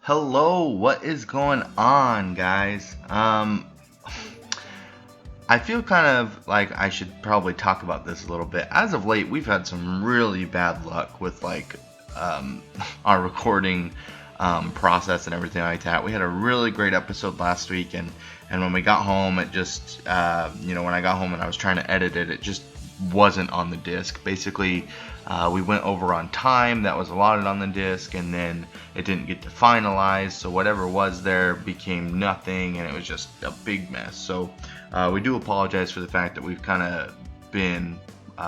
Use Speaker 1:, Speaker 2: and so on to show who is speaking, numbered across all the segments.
Speaker 1: Hello, what is going on, guys? I feel kind of like I should probably talk about this a little bit. As of late, we've had some really bad luck with um, our recording process and everything like that. We had a really great episode last week, and when we got home, it just when I got home and I was trying to edit it, it just wasn't on the disc. Basically, we went over on time that was allotted on the disc, and then it didn't get to finalize. So whatever was there became nothing, and it was just a big mess. So we do apologize for the fact that we've kind of been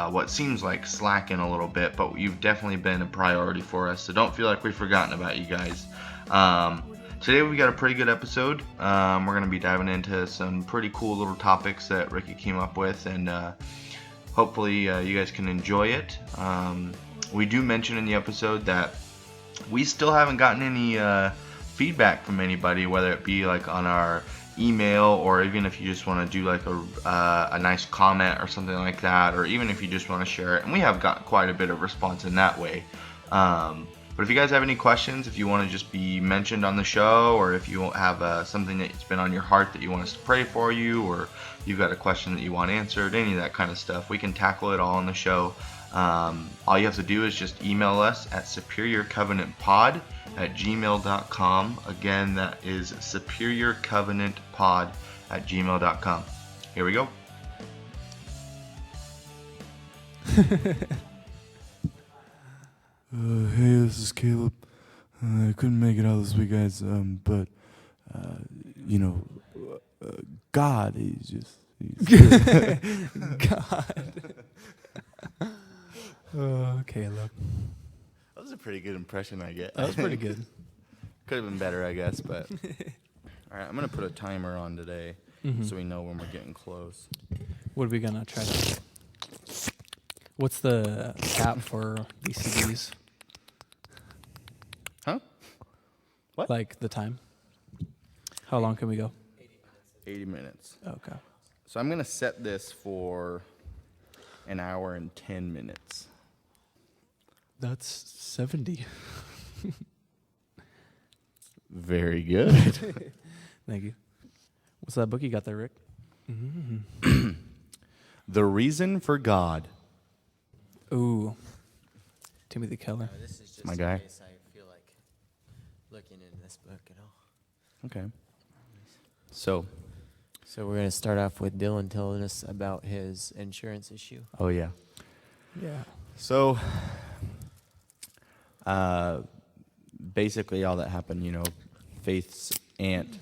Speaker 1: what seems like slacking a little bit, but you've definitely been a priority for us. So don't feel like we've forgotten about you guys. Today we got a pretty good episode. We're going to be diving into some pretty cool little topics that Ricky came up with, and hopefully you guys can enjoy it. We do mention in the episode that we still haven't gotten any feedback from anybody, whether it be like on our email, or even if you just want to do like a nice comment or something like that, or even if you just want to share it. And we have got quite a bit of response in that way. But if you guys have any questions, if you want to just be mentioned on the show, or if you have something that's been on your heart that you want us to pray for you, or you've got a question that you want answered, any of that kind of stuff, we can tackle it all on the show. All you have to do is just email us at superiorcovenantpod@gmail.com. Again, that is superiorcovenantpod@gmail.com. Here we go.
Speaker 2: Hey, this is Caleb. I couldn't make it out this week, guys. But God, he's good.
Speaker 3: God. Oh, Caleb.
Speaker 1: That was a pretty good impression, I get.
Speaker 3: That was pretty good.
Speaker 1: Could have been better, I guess, but all right, I'm gonna put a timer on today so we know when we're getting close.
Speaker 3: What are we gonna try to? What's the cap for these CDs?
Speaker 1: Huh? What?
Speaker 3: Like the time? How long can we go?
Speaker 1: 80 minutes.
Speaker 3: Okay.
Speaker 1: So I'm gonna set this for an hour and 10 minutes.
Speaker 3: That's 70.
Speaker 1: Very good.
Speaker 3: Thank you. What's that book you got there, Rick?
Speaker 1: The Reason for God.
Speaker 3: Ooh. Timothy Keller.
Speaker 4: This is just
Speaker 1: My
Speaker 4: in
Speaker 1: guy.
Speaker 4: case I feel like looking in this book at all.
Speaker 1: Okay. So
Speaker 4: So we're going to start off with Dylan telling us about his insurance issue.
Speaker 1: oh yeah.
Speaker 3: Yeah.
Speaker 1: So basically all that happened, Faith's aunt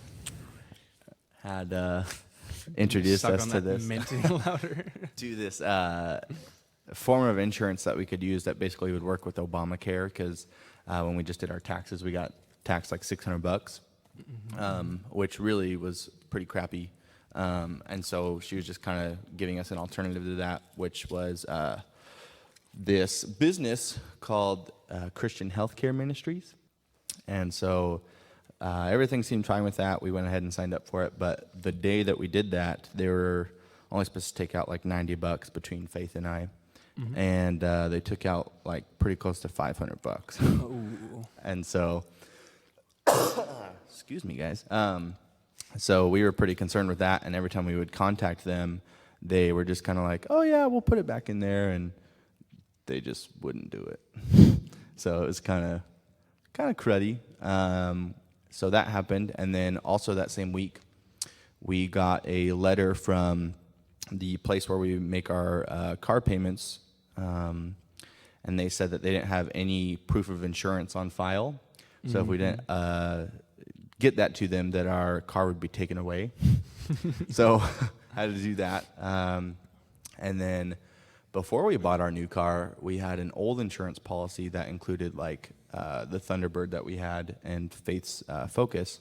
Speaker 1: had introduced
Speaker 3: Suck
Speaker 1: us
Speaker 3: on
Speaker 1: to
Speaker 3: that
Speaker 1: this
Speaker 3: minting louder.
Speaker 1: to this form of insurance that we could use that basically would work with Obamacare, because when we just did our taxes, we got taxed like $600, which really was pretty crappy. And so she was just kind of giving us an alternative to that, which was this business called Christian Healthcare Ministries. And so everything seemed fine with that. We went ahead and signed up for it. But the day that we did that, they were only supposed to take out like $90 between Faith and I. And they took out like pretty close to $500.
Speaker 3: Ooh.
Speaker 1: And so, excuse me, guys. So we were pretty concerned with that. And every time we would contact them, they were just kind of like, oh, yeah, we'll put it back in there. And they just wouldn't do it. So it was kind of cruddy. So that happened. And then also that same week, we got a letter from the place where we make our car payments. And they said that they didn't have any proof of insurance on file. So if we didn't get that to them, that our car would be taken away. So had to do that. And then before we bought our new car, we had an old insurance policy that included like the Thunderbird that we had and Faith's Focus.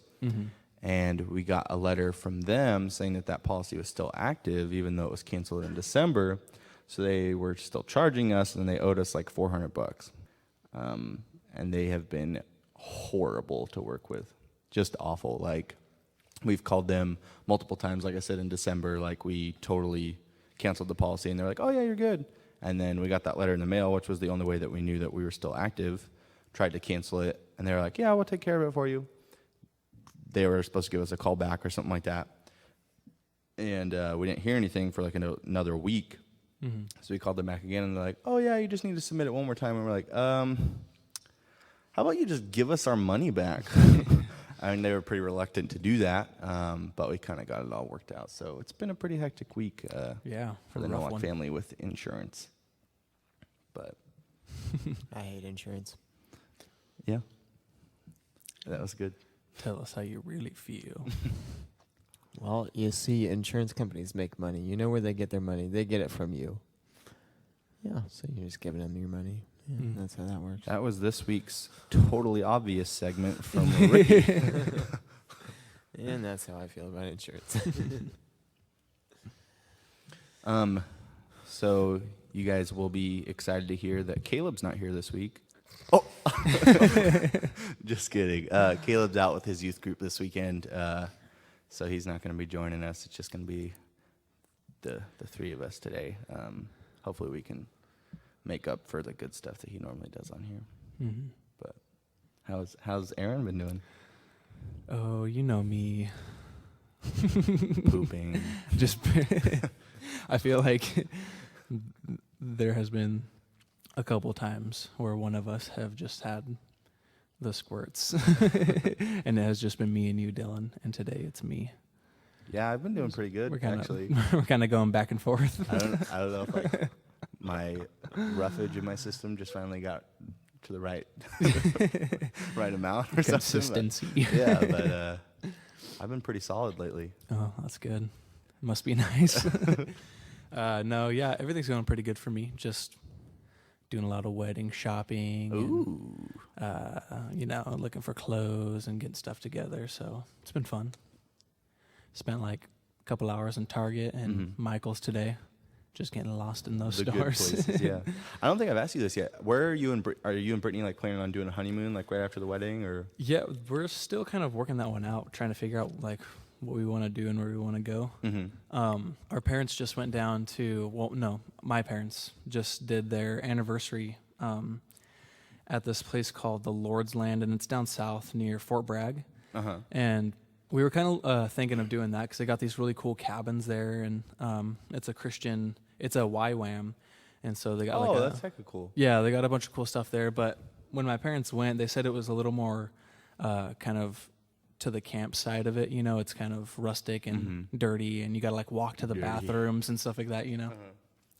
Speaker 1: And we got a letter from them saying that that policy was still active, even though it was canceled in December. So they were still charging us, and they owed us like $400. And they have been horrible to work with, just awful. Like, we've called them multiple times, like I said, in December, like we totally canceled the policy, and they're like, oh yeah, you're good. And then we got that letter in the mail, which was the only way that we knew that we were still active, tried to cancel it, and they were like, yeah, we'll take care of it for you.
Speaker 5: they were supposed to give us a call back or something like that. And we didn't hear anything for like another week.
Speaker 3: Mm-hmm.
Speaker 5: So we called them back again, and they're like, "Oh yeah, you just need to submit it one more time." And we're like, "How about you just give us our money back?" I mean, they were pretty reluctant to do that, but we kind of got it all worked out. So it's been a pretty hectic week for the Nowak family with insurance. But
Speaker 4: I hate insurance.
Speaker 5: yeah, that was good.
Speaker 3: Tell us how you really feel.
Speaker 4: Well, you see, insurance companies make money. You know where they get their money. They get it from you. Yeah, so you're just giving them your money. Yeah, that's how that works.
Speaker 5: That was this week's totally obvious segment from Ricky.
Speaker 4: And that's how I feel about insurance.
Speaker 5: So you guys will be excited to hear that Caleb's not here this week.
Speaker 4: Oh,
Speaker 5: Just kidding. Caleb's out with his youth group this weekend, so he's not going to be joining us. It's just going to be the three of us today. Hopefully we can make up for the good stuff that he normally does on here.
Speaker 3: Mm-hmm.
Speaker 5: But how's Aaron been doing?
Speaker 3: Oh, you know me.
Speaker 5: Pooping.
Speaker 3: Just, I feel like there has been a couple times where one of us have just had the squirts, and it has just been me and you, Dylan. And today it's me.
Speaker 5: Yeah, I've been doing pretty good, actually.
Speaker 3: We're kind of going back and forth.
Speaker 5: I don't know if like my roughage in my system just finally got to the right amount or
Speaker 3: Consistency.
Speaker 5: something. Yeah, but I've been pretty solid lately.
Speaker 3: Oh, that's good. Must be nice. No, yeah, everything's going pretty good for me. Just doing a lot of wedding shopping.
Speaker 5: Ooh.
Speaker 3: And, looking for clothes and getting stuff together. So it's been fun. Spent like a couple hours in Target and Michael's today. Just getting lost in those
Speaker 5: The
Speaker 3: stores.
Speaker 5: good places, yeah. I don't think I've asked you this yet. Where are you and Brittany like planning on doing a honeymoon like right after the wedding or?
Speaker 3: Yeah, we're still kind of working that one out, trying to figure out like what we want to do and where we want to go.
Speaker 5: Mm-hmm.
Speaker 3: Our parents just went down to, my parents just did their anniversary at this place called the Lord's Land, and it's down south near Fort Bragg.
Speaker 5: Uh-huh.
Speaker 3: And we were kind of thinking of doing that because they got these really cool cabins there, and it's a YWAM, and so they got
Speaker 5: that's hecka cool.
Speaker 3: Yeah, they got a bunch of cool stuff there. But when my parents went, they said it was a little more kind of to the camp side of it. It's kind of rustic and dirty, and you got to like walk to the bathrooms and stuff like that.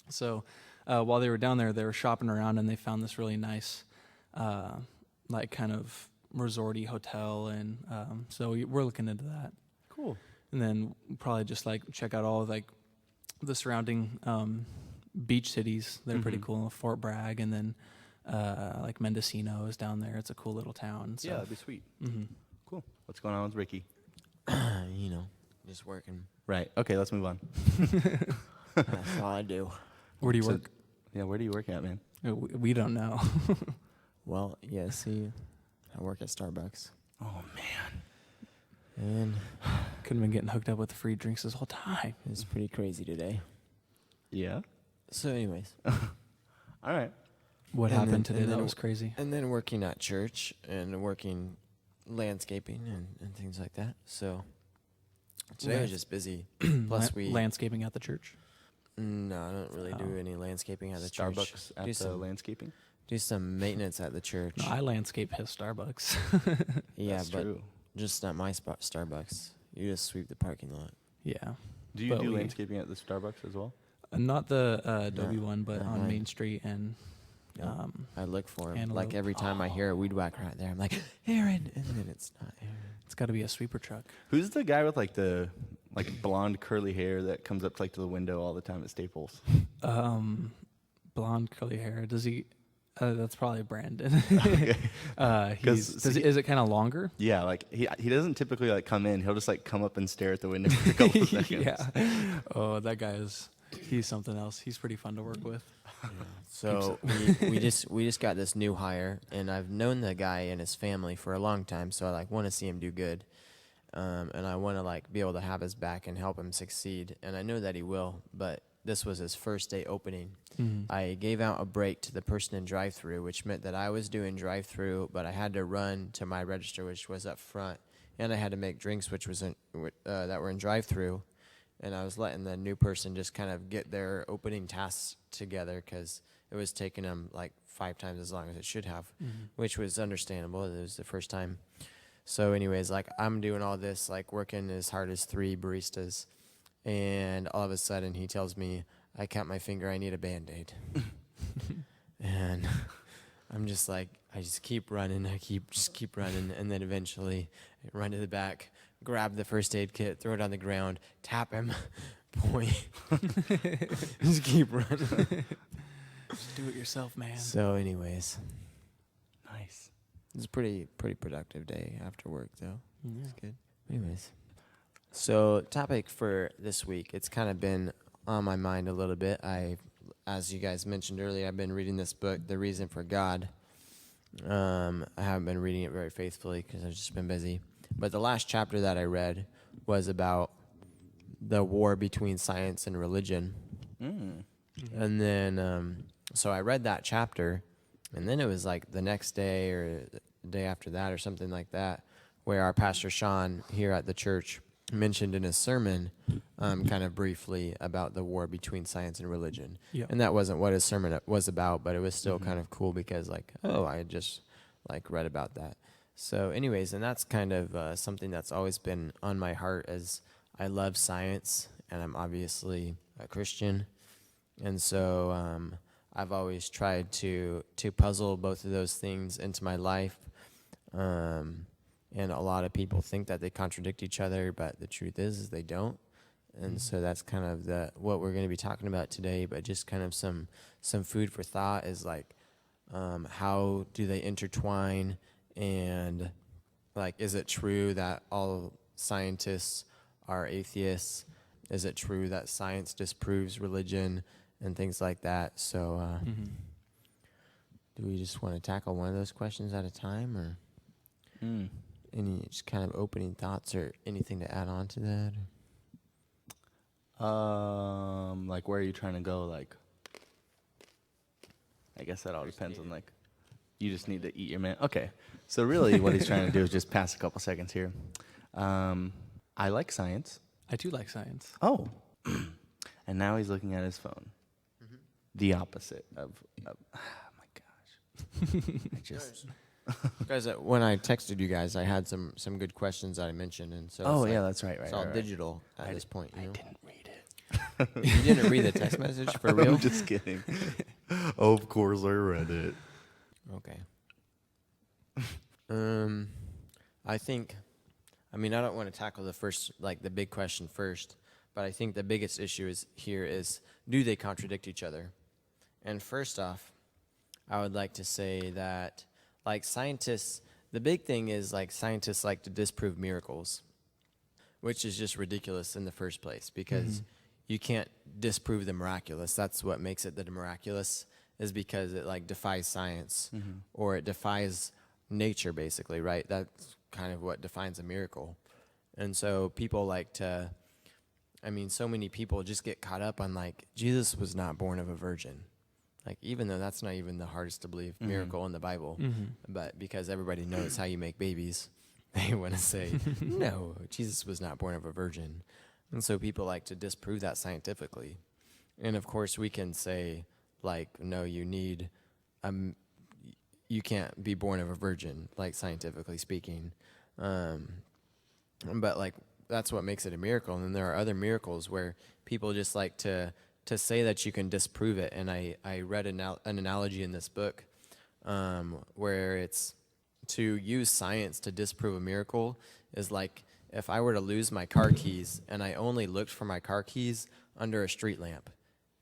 Speaker 3: So while they were down there, they were shopping around, and they found this really nice, like kind of resorty hotel, and so we're looking into that.
Speaker 5: Cool.
Speaker 3: And then probably just like check out all of like the surrounding beach cities. They're pretty cool. Fort Bragg, and then like Mendocino is down there. It's a cool little town. So.
Speaker 5: Yeah, that'd be sweet.
Speaker 3: Mm-hmm.
Speaker 5: Cool. What's going on with Ricky?
Speaker 4: Just working.
Speaker 5: Right. Okay, let's move on.
Speaker 4: That's all I do.
Speaker 3: Where do you work?
Speaker 5: Yeah, where do you work at, man?
Speaker 3: We don't know.
Speaker 4: Well, yeah, see, I work at Starbucks.
Speaker 5: Oh, man.
Speaker 4: And
Speaker 3: Could have been getting hooked up with the free drinks this whole time.
Speaker 4: it's pretty crazy today.
Speaker 5: Yeah?
Speaker 4: So anyways.
Speaker 5: All right.
Speaker 3: What
Speaker 4: And
Speaker 3: happened
Speaker 4: then-
Speaker 3: today
Speaker 4: and
Speaker 3: that
Speaker 4: then-
Speaker 3: was crazy?
Speaker 4: And then working at church and working landscaping and things like that. So today was just busy. Plus
Speaker 3: landscaping at the church.
Speaker 4: No, I don't really do any landscaping at the church.
Speaker 5: Starbucks at
Speaker 4: Do
Speaker 5: the
Speaker 4: some-
Speaker 5: landscaping?
Speaker 4: Do some maintenance at the church.
Speaker 3: No, I landscape his Starbucks.
Speaker 4: Yeah,
Speaker 5: That's
Speaker 4: but
Speaker 5: true.
Speaker 4: just not my Starbucks. You just sweep the parking lot.
Speaker 3: Yeah.
Speaker 5: Do you
Speaker 3: But
Speaker 5: do
Speaker 3: we-
Speaker 5: landscaping at the Starbucks as well?
Speaker 3: Not the Adobe
Speaker 4: No,
Speaker 3: one, but
Speaker 4: not
Speaker 3: on
Speaker 4: mine.
Speaker 3: Main Street and
Speaker 4: I look for him.
Speaker 3: Antelope.
Speaker 4: Like every time I hear a weed whack right there, I'm like, Aaron, and then it's not Aaron.
Speaker 3: it's got to be a sweeper truck.
Speaker 5: Who's the guy with like the blonde curly hair that comes up to like to the window all the time at Staples?
Speaker 3: Blonde curly hair. Does he? That's probably Brandon. Is it kind of longer?
Speaker 5: Yeah, like he doesn't typically like come in. He'll just like come up and stare at the window for a couple of seconds.
Speaker 3: Yeah. Oh, that guy he's something else. He's pretty fun to work with.
Speaker 4: So we just got this new hire, and I've known the guy and his family for a long time. So I like want to see him do good, and I want to like be able to have his back and help him succeed. And I know that he will. But this was his first day opening. I gave out a break to the person in drive-through, which meant that I was doing drive-through, but I had to run to my register, which was up front, and I had to make drinks, which was that were in drive-through, and I was letting the new person just kind of get their opening tasks together because it was taking them like 5 times as long as it should have, which was understandable. It was the first time. So anyways, like I'm doing all this, like working as hard as 3 baristas, and all of a sudden he tells me, I cut my finger, I need a Band-Aid. And I'm just like, I just keep running, just keep running, and then eventually I run to the back, grab the first aid kit, throw it on the ground, tap him, point, just keep running.
Speaker 3: Just do it yourself, man.
Speaker 4: So anyways,
Speaker 5: Nice.
Speaker 4: it was a pretty productive day after work, though.
Speaker 3: Yeah.
Speaker 4: It's good. Anyways, so topic for this week, it's kind of been on my mind a little bit. As you guys mentioned earlier, I've been reading this book, The Reason for God. I haven't been reading it very faithfully because I've just been busy. But the last chapter that I read was about the war between science and religion. And then, so I read that chapter, and then it was like the next day or the day after that or something like that, where our pastor Sean here at the church mentioned in his sermon kind of briefly about the war between science and religion.
Speaker 3: Yep.
Speaker 4: And that wasn't what his sermon was about, but it was still kind of cool because like, oh, I had just like read about that. So anyways, and that's kind of something that's always been on my heart as I love science, and I'm obviously a Christian. And so I've always tried to puzzle both of those things into my life. And a lot of people think that they contradict each other, but the truth is they don't. And so that's kind of what we're going to be talking about today, but just kind of some food for thought is like, how do they intertwine, and like, is it true that all scientists are atheists? Is it true that science disproves religion and things like that? So do we just want to tackle one of those questions at a time, or any just kind of opening thoughts or anything to add on to that?
Speaker 5: Like, where are you trying to go? Like, I guess that all depends on, like, you just need to eat your man. Okay. So really what he's trying to do is just pass a couple seconds here. I like science.
Speaker 3: I do like science.
Speaker 5: Oh. And now he's looking at his phone. The opposite of oh my gosh. I just...
Speaker 4: Guys, when I texted you guys, I had some good questions that I mentioned, and so
Speaker 5: Oh,
Speaker 4: it's
Speaker 5: yeah,
Speaker 4: like,
Speaker 5: that's right.
Speaker 4: it's all digital at this point. You know?
Speaker 5: didn't read it.
Speaker 4: You didn't read the text message for real?
Speaker 5: I'm just kidding. Of course I read it.
Speaker 4: Okay. I mean, I don't want to tackle the big question first, but I think the biggest issue is do they contradict each other? And first off, I would like to say that, like, scientists, the big thing is, like, scientists like to disprove miracles, which is just ridiculous in the first place, because you can't disprove the miraculous. That's what makes it the miraculous, is because it, like, defies science, or it defies nature, basically, right? That's kind of what defines a miracle. And so people like to, so many people just get caught up on, like, Jesus was not born of a virgin. Like, even though that's not even the hardest to believe miracle in the Bible, but because everybody knows how you make babies, they want to say, no, Jesus was not born of a virgin. And so people like to disprove that scientifically. And of course we can say, like, no, you can't be born of a virgin, like, scientifically speaking. But, like, that's what makes it a miracle. And then there are other miracles where people just like to say that you can disprove it. And I read an analogy in this book where it's to use science to disprove a miracle is like if I were to lose my car keys and I only looked for my car keys under a street lamp,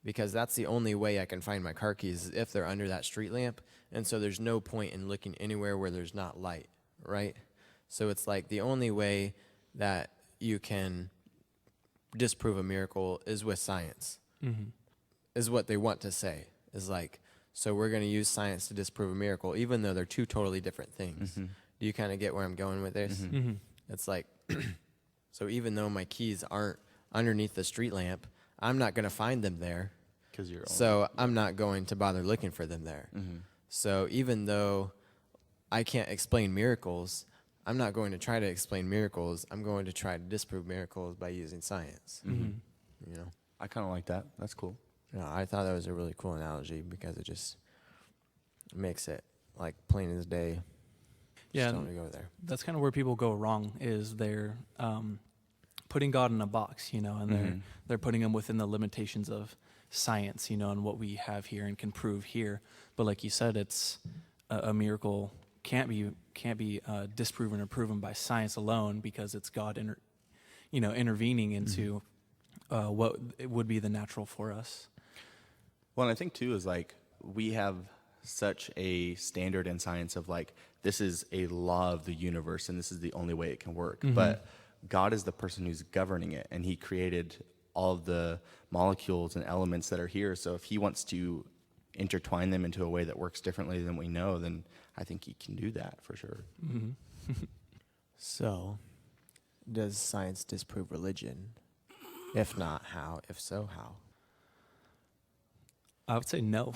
Speaker 4: because that's the only way I can find my car keys is if they're under that street lamp. And so there's no point in looking anywhere where there's not light, right? So it's like the only way that you can disprove a miracle is with science. Is what they want to say, is like, so we're going to use science to disprove a miracle, even though they're two totally different things. Do you kind of get where I'm going with this? It's like, so even though my keys aren't underneath the street lamp, I'm not going to find them there. So I'm not going to bother looking for them there. So even though I can't explain miracles, I'm not going to try to explain miracles. I'm going to try to disprove miracles by using science. You know.
Speaker 5: I kind of like that. That's cool.
Speaker 4: Yeah, I thought that was a really cool analogy because it just makes it like plain as day.
Speaker 3: Yeah,
Speaker 4: Just don't go there.
Speaker 3: that's kind of where people go wrong. Is they're putting God in a box, you know, and they're putting him within the limitations of science, you know, and what we have here and can prove here. But like you said, it's a miracle can't be disproven or proven by science alone, because it's God intervening into what it would be the natural for us.
Speaker 5: Well, and I think too is like we have such a standard in science of like this is a law of the universe and this is the only way it can work. But God is the person who's governing it, and he created all of the molecules and elements that are here. So if he wants to intertwine them into a way that works differently than we know, then I think he can do that for sure.
Speaker 4: So, does science disprove religion? If not, how? If so, how?
Speaker 3: I would say no.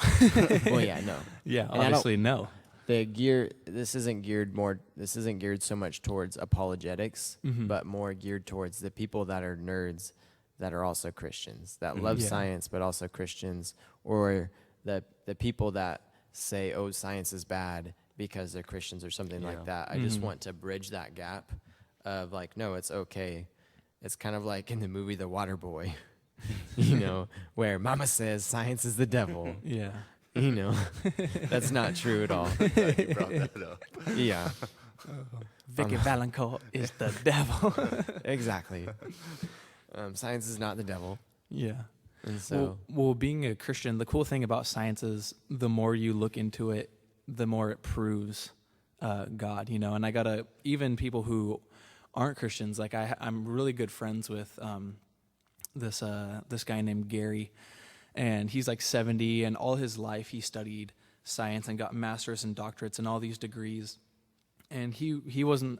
Speaker 4: Well, yeah, no.
Speaker 3: Yeah,
Speaker 4: And I
Speaker 3: obviously no.
Speaker 4: This isn't geared so much towards apologetics, but more geared towards the people that are nerds that are also Christians, that love science but also Christians, or the people that say, oh, science is bad because they're Christians or something like that. I just want to bridge that gap of like, no, it's okay. It's kind of like in the movie The Waterboy, you know, where mama says science is the devil.
Speaker 3: Yeah.
Speaker 4: You know, that's not true at all.
Speaker 5: You brought that up.
Speaker 4: Yeah,
Speaker 3: Vicky Valancourt is the devil.
Speaker 4: exactly. Science is not the devil.
Speaker 3: Yeah.
Speaker 4: And so,
Speaker 3: Well, being a Christian, the cool thing about science is the more you look into it, the more it proves God, you know. And even people who aren't Christians, like I'm really good friends with this guy named Gary, and he's like 70, and all his life he studied science and got masters and doctorates and all these degrees. And he wasn't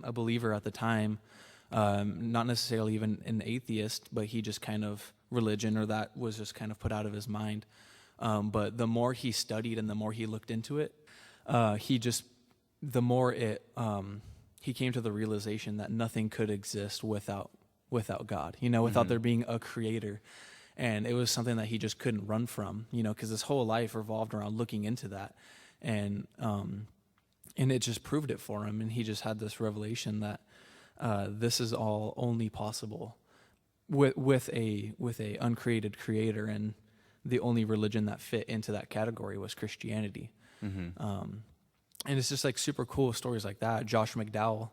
Speaker 3: a believer at the time, not necessarily even an atheist, but he just kind of religion, or that was just kind of put out of his mind. But the more he studied and the more he looked into it, he came to the realization that nothing could exist without God, you know, without there being a creator. And it was something that he just couldn't run from, you know, because his whole life revolved around looking into that. And it just proved it for him. And he just had this revelation that this is all only possible with a uncreated creator, and the only religion that fit into that category was Christianity. And it's just like super cool stories like that. Josh McDowell,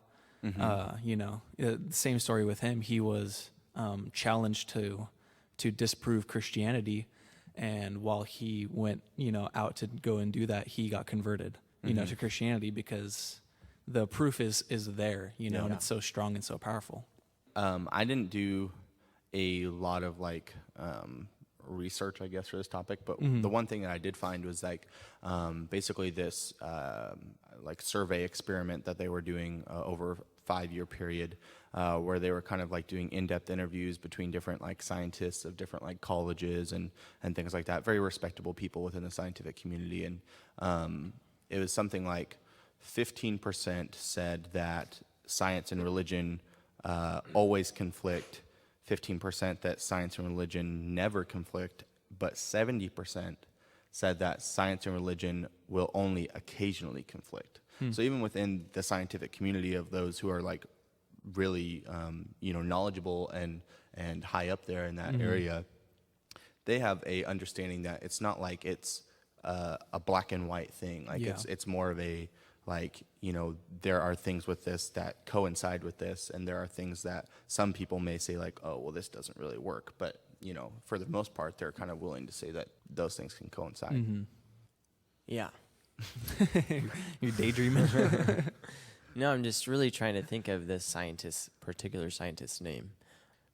Speaker 3: you know, same story with him. He was challenged to disprove Christianity, and while he went, you know, out to go and do that, he got converted, you know, to Christianity, because the proof is there, you know, and it's so strong and so powerful.
Speaker 5: I didn't do a lot of like research, I guess, for this topic, but the one thing that I did find was like basically this like survey experiment that they were doing over a 5-year period, where they were kind of like doing in-depth interviews between different like scientists of different like colleges and things like that, very respectable people within the scientific community. And it was something like 15% said that science and religion always conflict, 15% that science and religion never conflict, but 70% said that science and religion will only occasionally conflict. So even within the scientific community of those who are like really you know, knowledgeable and high up there in that area, they have a understanding that it's not like it's a black and white thing. Like it's more of a, like, you know, there are things with this that coincide with this, and there are things that some people may say like, oh, well, this doesn't really work. But, you know, for the most part, they're kind of willing to say that those things can coincide.
Speaker 4: yeah.
Speaker 3: You daydreaming?
Speaker 4: No, I'm just really trying to think of this particular scientist's name.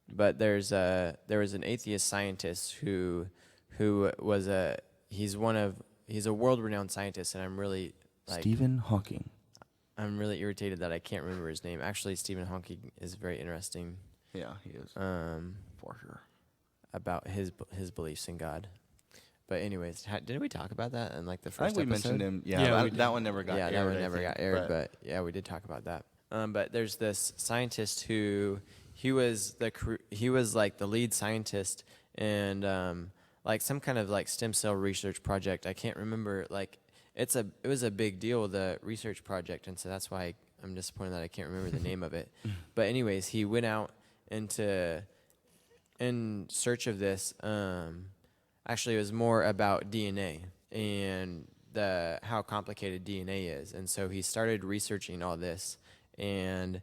Speaker 4: But there was an atheist scientist who was he's a world-renowned scientist, and I'm really like
Speaker 5: Stephen Hawking.
Speaker 4: I'm really irritated that I can't remember his name. Actually, Stephen Hawking is very interesting.
Speaker 5: Yeah, he is. For sure.
Speaker 4: About his beliefs in God. But anyways, didn't we talk about that in like the
Speaker 5: I
Speaker 4: first
Speaker 5: think we
Speaker 4: episode?
Speaker 5: mentioned him.
Speaker 3: Yeah,
Speaker 5: that one never got aired.
Speaker 4: That one never got aired, but yeah, we did talk about that. But there's this scientist who he was like the lead scientist and like some kind of like stem cell research project. I can't remember. Like it was a big deal, the research project, and so that's why I'm disappointed that I can't remember the name of it. But anyways, he went out in search of this. Actually, it was more about DNA and how complicated DNA is, and so he started researching all this, and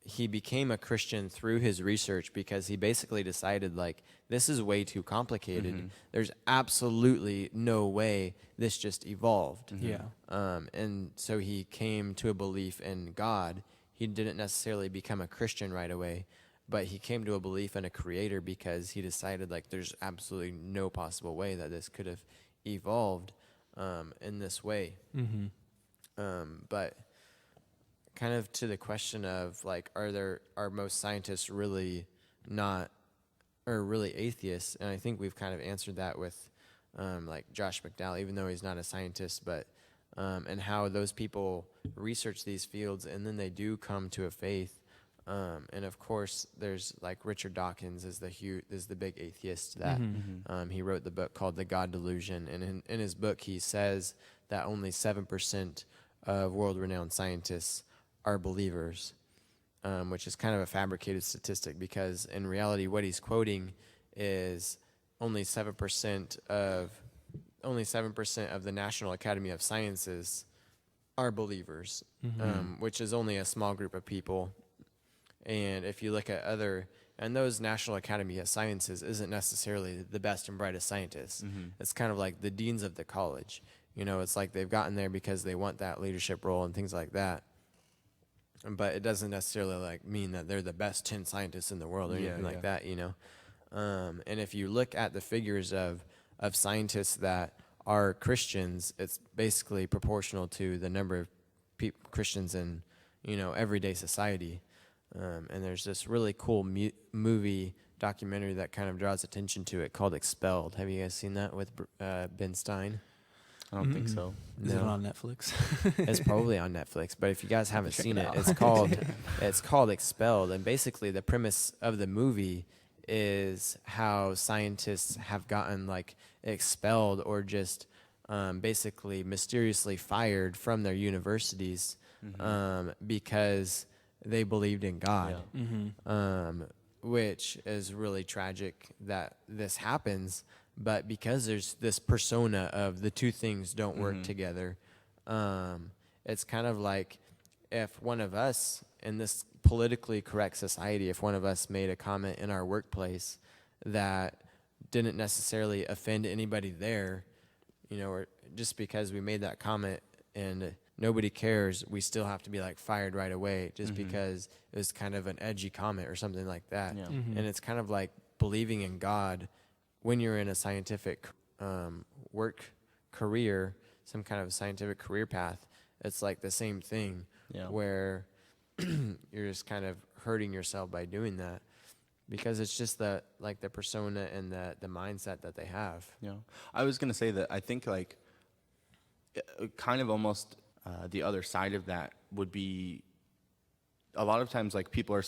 Speaker 4: he became a Christian through his research because he basically decided, like, this is way too complicated. There's absolutely no way this just evolved.
Speaker 3: Yeah.
Speaker 4: And so he came to a belief in God. He didn't necessarily become a Christian right away, but he came to a belief in a creator because he decided, like, there's absolutely no possible way that this could have evolved in this way. But kind of to the question of, like, are most scientists really not, or really atheists? And I think we've kind of answered that with like Josh McDowell, even though he's not a scientist, but and how those people research these fields and then they do come to a faith. And of course, there's like Richard Dawkins is the big atheist that he wrote the book called The God Delusion, and in his book he says that only 7% of world-renowned scientists are believers, which is kind of a fabricated statistic because in reality what he's quoting is only 7% of the National Academy of Sciences are believers, which is only a small group of people. And if you look at and those National Academy of Sciences isn't necessarily the best and brightest scientists. It's kind of like the deans of the college. You know, it's like they've gotten there because they want that leadership role and things like that. But it doesn't necessarily like mean that they're the best 10 scientists in the world or anything like that, you know. And if you look at the figures of scientists that are Christians, it's basically proportional to the number of Christians in, you know, everyday society. And there's this really cool movie documentary that kind of draws attention to it called Expelled. Have you guys seen that with Ben Stein?
Speaker 5: I don't think so.
Speaker 3: Is it on Netflix?
Speaker 4: It's probably on Netflix, but if you guys haven't seen it, it's called Expelled, and basically the premise of the movie is how scientists have gotten like expelled or just basically mysteriously fired from their universities because they believed in God, which is really tragic that this happens. But because there's this persona of the two things don't work together, it's kind of like if one of us in this politically correct society, if one of us made a comment in our workplace that didn't necessarily offend anybody there, you know, or just because we made that comment and nobody cares, we still have to be like fired right away just because it was kind of an edgy comment or something like that. Yeah. And it's kind of like believing in God when you're in a scientific work career, some kind of scientific career path. It's like the same thing where you're just kind of hurting yourself by doing that because it's just the persona and the mindset that they have.
Speaker 5: Yeah, I was gonna say that I think like kind of almost the other side of that would be a lot of times like people are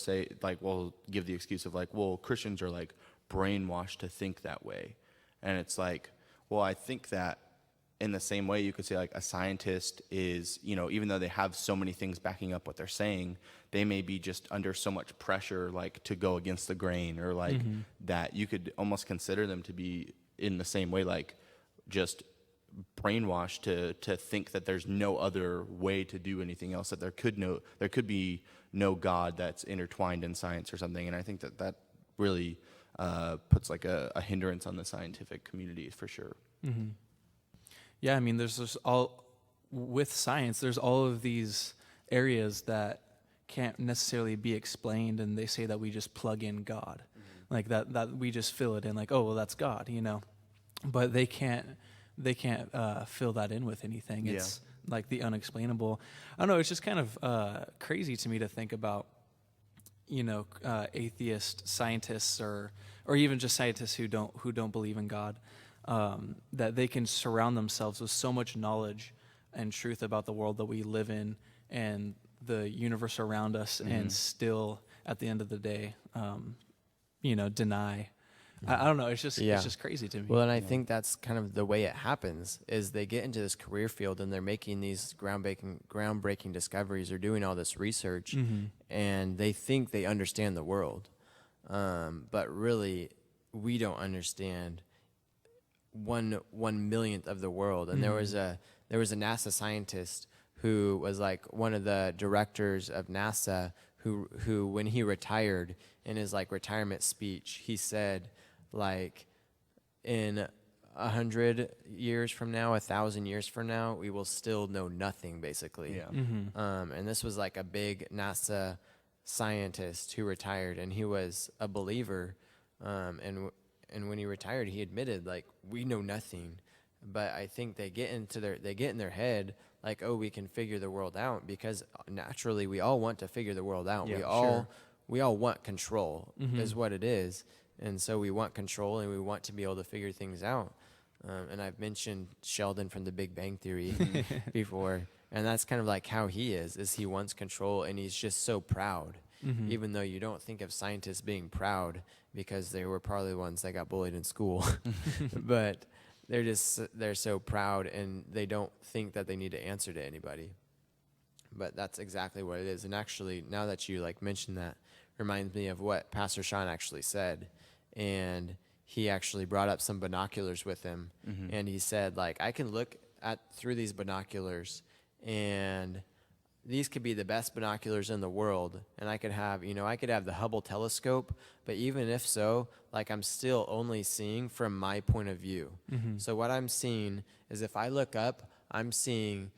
Speaker 5: will give the excuse of like, well, Christians are like brainwashed to think that way, and it's like, well, I think that in the same way you could say like a scientist is, you know, even though they have so many things backing up what they're saying, they may be just under so much pressure like to go against the grain or like that you could almost consider them to be in the same way like just brainwashed to think that there's no other way to do anything else, that there could be no God that's intertwined in science or something. And I think that really puts like a hindrance on the scientific community for sure.
Speaker 3: Yeah, I mean, there's just with science, there's all of these areas that can't necessarily be explained, and they say that we just plug in God, like that we just fill it in, like, oh, well, that's God, you know, but they can't fill that in with anything. It's like the unexplainable. I don't know. It's just kind of crazy to me to think about, you know, atheist scientists or even just scientists who don't believe in God. That they can surround themselves with so much knowledge and truth about the world that we live in and the universe around us and still at the end of the day, deny. I don't know. It's just crazy to me.
Speaker 4: Well, and I think that's kind of the way it happens is they get into this career field and they're making these groundbreaking discoveries or doing all this research, and they think they understand the world. But really, we don't understand 1/1,000,000th of the world. And there was a NASA scientist who was like one of the directors of NASA who when he retired, in his like retirement speech, he said, like, in 100 years from now, 1,000 years from now, we will still know nothing, basically.
Speaker 5: Yeah.
Speaker 4: And this was like a big NASA scientist who retired, and he was a believer. And when he retired, he admitted, like, we know nothing. But I think they get in their head, like, oh, we can figure the world out, because naturally we all want to figure the world out.
Speaker 5: Yeah,
Speaker 4: We all want control, is what it is. And so we want control, and we want to be able to figure things out. And I've mentioned Sheldon from The Big Bang Theory before, and that's kind of like how he is he wants control, and he's just so proud. Even though you don't think of scientists being proud, because they were probably the ones that got bullied in school. But they're so proud, and they don't think that they need to answer to anybody. But that's exactly what it is. And actually, now that you like mentioned that, reminds me of what Pastor Sean actually said. And he actually brought up some binoculars with him, and he said, like, I can look through these binoculars, and these could be the best binoculars in the world, and I could have the Hubble telescope, but even if so, like, I'm still only seeing from my point of view. So what I'm seeing is, if I look up, I'm seeing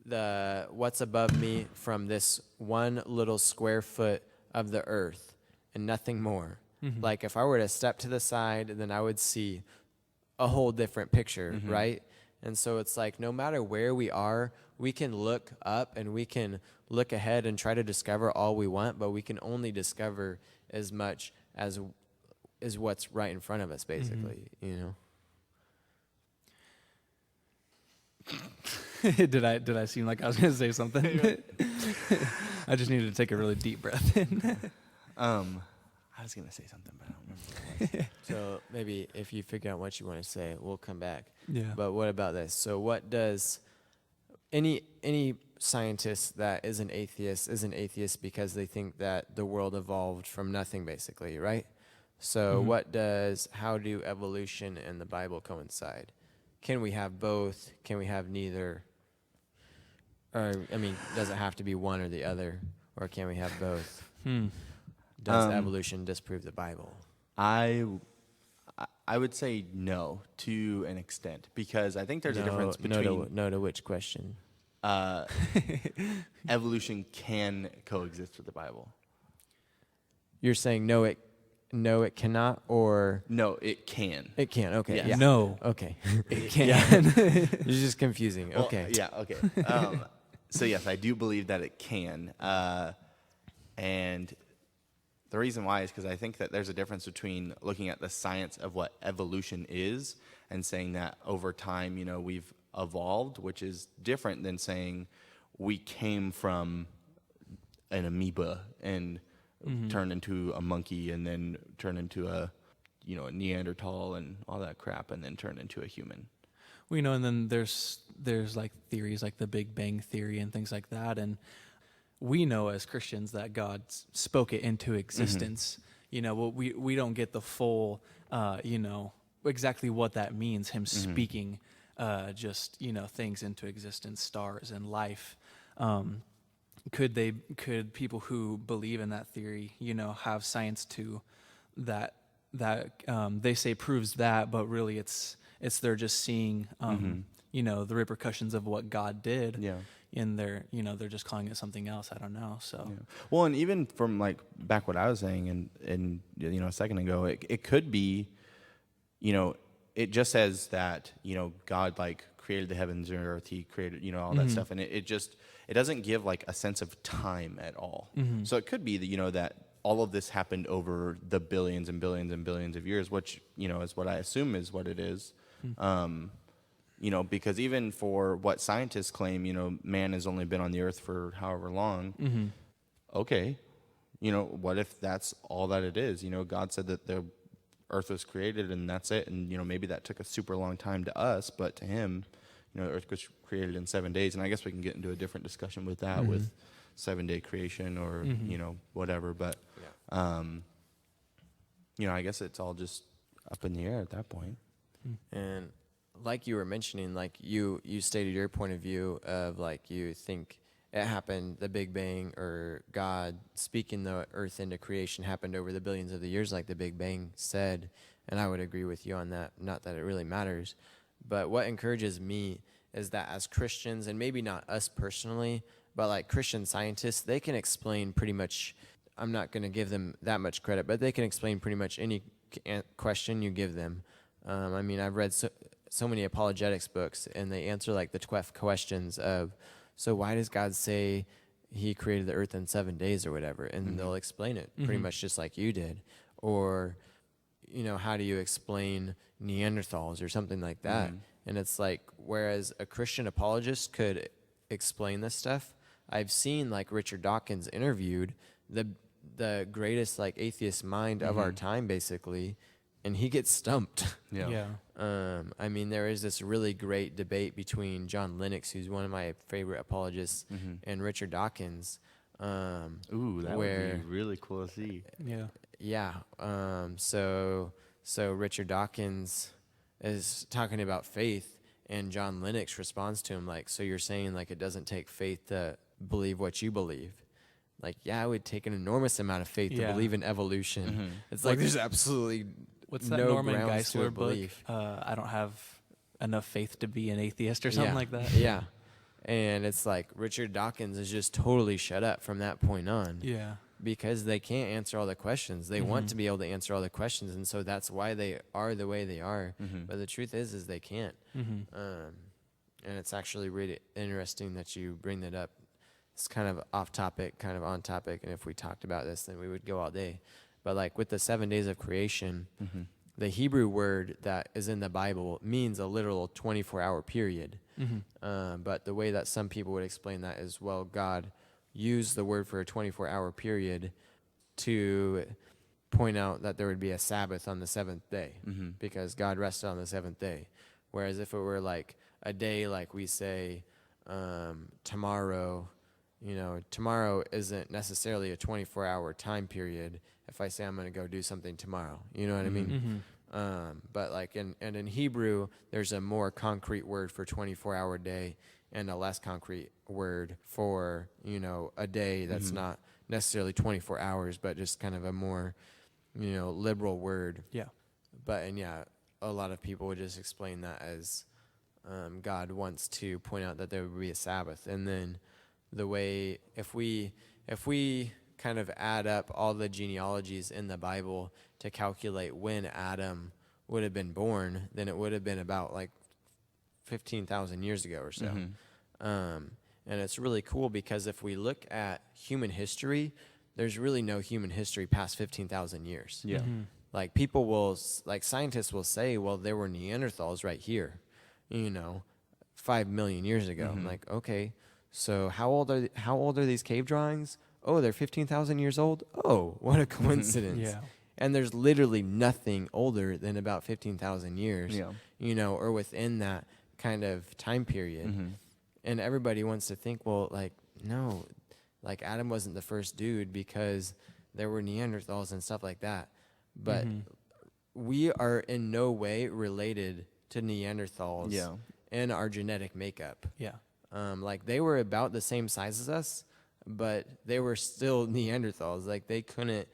Speaker 4: what's above me from this one little square foot of the earth and nothing more. Like, if I were to step to the side, then I would see a whole different picture, right? And so it's like, no matter where we are, we can look up and we can look ahead and try to discover all we want, but we can only discover as much as is what's right in front of us, basically,
Speaker 3: Did I seem like I was going to say something? I just needed to take a really deep breath in.
Speaker 5: I was going to say something, but I don't remember what it was.
Speaker 4: So maybe if you figure out what you want to say, we'll come back.
Speaker 3: Yeah.
Speaker 4: But what about this? So what does any scientist that is an atheist because they think that the world evolved from nothing, basically, right? So how do evolution and the Bible coincide? Can we have both? Can we have neither? Or, I mean, does it have to be one or the other? Or can we have both? Does evolution disprove the Bible?
Speaker 5: I would say no, to an extent, because I think there's a difference between...
Speaker 4: No to which question?
Speaker 5: Evolution can coexist with the Bible.
Speaker 4: You're saying no, it cannot, or...
Speaker 5: No, it can.
Speaker 4: It can, okay.
Speaker 5: Yes.
Speaker 4: Yeah.
Speaker 3: No.
Speaker 4: Okay.
Speaker 3: It can.
Speaker 4: It's just confusing.
Speaker 5: Well,
Speaker 4: Okay.
Speaker 5: Yeah, okay. So yes, I do believe that it can. And the reason why is because I think that there's a difference between looking at the science of what evolution is and saying that over time, we've evolved, which is different than saying we came from an amoeba and turned into a monkey and then turned into a Neanderthal and all that crap and then turned into a human.
Speaker 3: Well, and then there's like theories like the Big Bang Theory and things like that, and we know as Christians that God spoke it into existence. We don't get the full, exactly what that means, him speaking things into existence, stars and life. Could people who believe in that theory, have science to that they say proves that, but really it's they're just seeing, the repercussions of what God did.
Speaker 5: Yeah.
Speaker 3: And they're just calling it something else. I don't know. So,
Speaker 5: yeah. Well, and even from like back what I was saying and a second ago, it could be, it just says that, God like created the heavens and earth, he created, all that stuff. And it doesn't give like a sense of time at all. So it could be that, that all of this happened over the billions and billions and billions of years, which, is what I assume is what it is. because even for what scientists claim, man has only been on the earth for however long. Okay. What if that's all that it is? God said that the earth was created and that's it. And, maybe that took a super long time to us, but to him, the earth was created in 7 days. And I guess we can get into a different discussion with that, with 7-day creation or, whatever. But, I guess it's all just up in the air at that point.
Speaker 4: And like you were mentioning, like you stated your point of view of like you think it happened, the Big Bang or God speaking the earth into creation happened over the billions of the years like the Big Bang said. And I would agree with you on that. Not that it really matters. But what encourages me is that as Christians, and maybe not us personally, but like Christian scientists, they can explain pretty much, I'm not going to give them that much credit, but they can explain pretty much any question you give them. I mean, I've read so many apologetics books, and they answer like the 12 questions of, so why does God say he created the earth in 7 days or whatever? And they'll explain it pretty much just like you did. Or, how do you explain Neanderthals or something like that? And it's like, whereas a Christian apologist could explain this stuff, I've seen like Richard Dawkins interviewed the greatest like atheist mind of our time, basically, and he gets stumped.
Speaker 3: Yeah.
Speaker 4: I mean, there is this really great debate between John Lennox, who's one of my favorite apologists, and Richard Dawkins.
Speaker 5: Ooh, that would be really cool to see.
Speaker 3: Yeah.
Speaker 4: Yeah. So Richard Dawkins is talking about faith, and John Lennox responds to him like, so you're saying like it doesn't take faith to believe what you believe? Like, yeah, it would take an enormous amount of faith to believe in evolution. It's like there's absolutely
Speaker 3: What's that
Speaker 4: no
Speaker 3: Norman
Speaker 4: grounds to a
Speaker 3: Geisler book?
Speaker 4: belief.
Speaker 3: I don't have enough faith to be an atheist or something like that.
Speaker 4: Yeah. And it's like Richard Dawkins is just totally shut up from that point on.
Speaker 3: Yeah.
Speaker 4: Because they can't answer all the questions. They want to be able to answer all the questions, and so that's why they are the way they are. But the truth is they can't. And it's actually really interesting that you bring that up. It's kind of off topic, kind of on topic, and if we talked about this, then we would go all day. But like with the 7 days of creation, the Hebrew word that is in the Bible means a literal 24-hour period. But the way that some people would explain that is, well, God used the word for a 24-hour period to point out that there would be a Sabbath on the seventh day, because God rested on the seventh day. Whereas if it were like a day, like we say tomorrow, tomorrow isn't necessarily a 24-hour time period. If I say I'm going to go do something tomorrow, you know what I mean? But like in Hebrew, there's a more concrete word for 24-hour day and a less concrete word for, a day that's not necessarily 24 hours, but just kind of a more, liberal word.
Speaker 3: Yeah.
Speaker 4: But, a lot of people would just explain that as God wants to point out that there would be a Sabbath. And then the way, if we kind of add up all the genealogies in the Bible to calculate when Adam would have been born, then it would have been about like 15,000 years ago or so. And it's really cool because if we look at human history, there's really no human history past 15,000 years.
Speaker 5: Yeah.
Speaker 4: Like scientists will say, well, there were Neanderthals right here, 5 million years ago. I'm like, okay, so how old are these cave drawings? Oh, they're 15,000 years old? Oh, what a coincidence.
Speaker 3: Yeah.
Speaker 4: And there's literally nothing older than about 15,000 years, or within that kind of time period. And everybody wants to think, well, like, no, like Adam wasn't the first dude because there were Neanderthals and stuff like that. But we are in no way related to Neanderthals in our genetic makeup.
Speaker 3: Yeah.
Speaker 4: Like they were about the same size as us, but they were still Neanderthals. Like they couldn't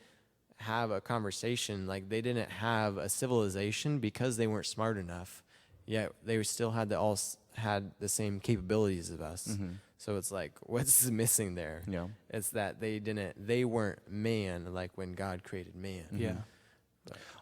Speaker 4: have a conversation. Like they didn't have a civilization because they weren't smart enough. Yet they still had the same capabilities as us. So it's like, what's missing there?
Speaker 5: Yeah.
Speaker 4: It's that they weren't man like when God created man.
Speaker 3: Yeah.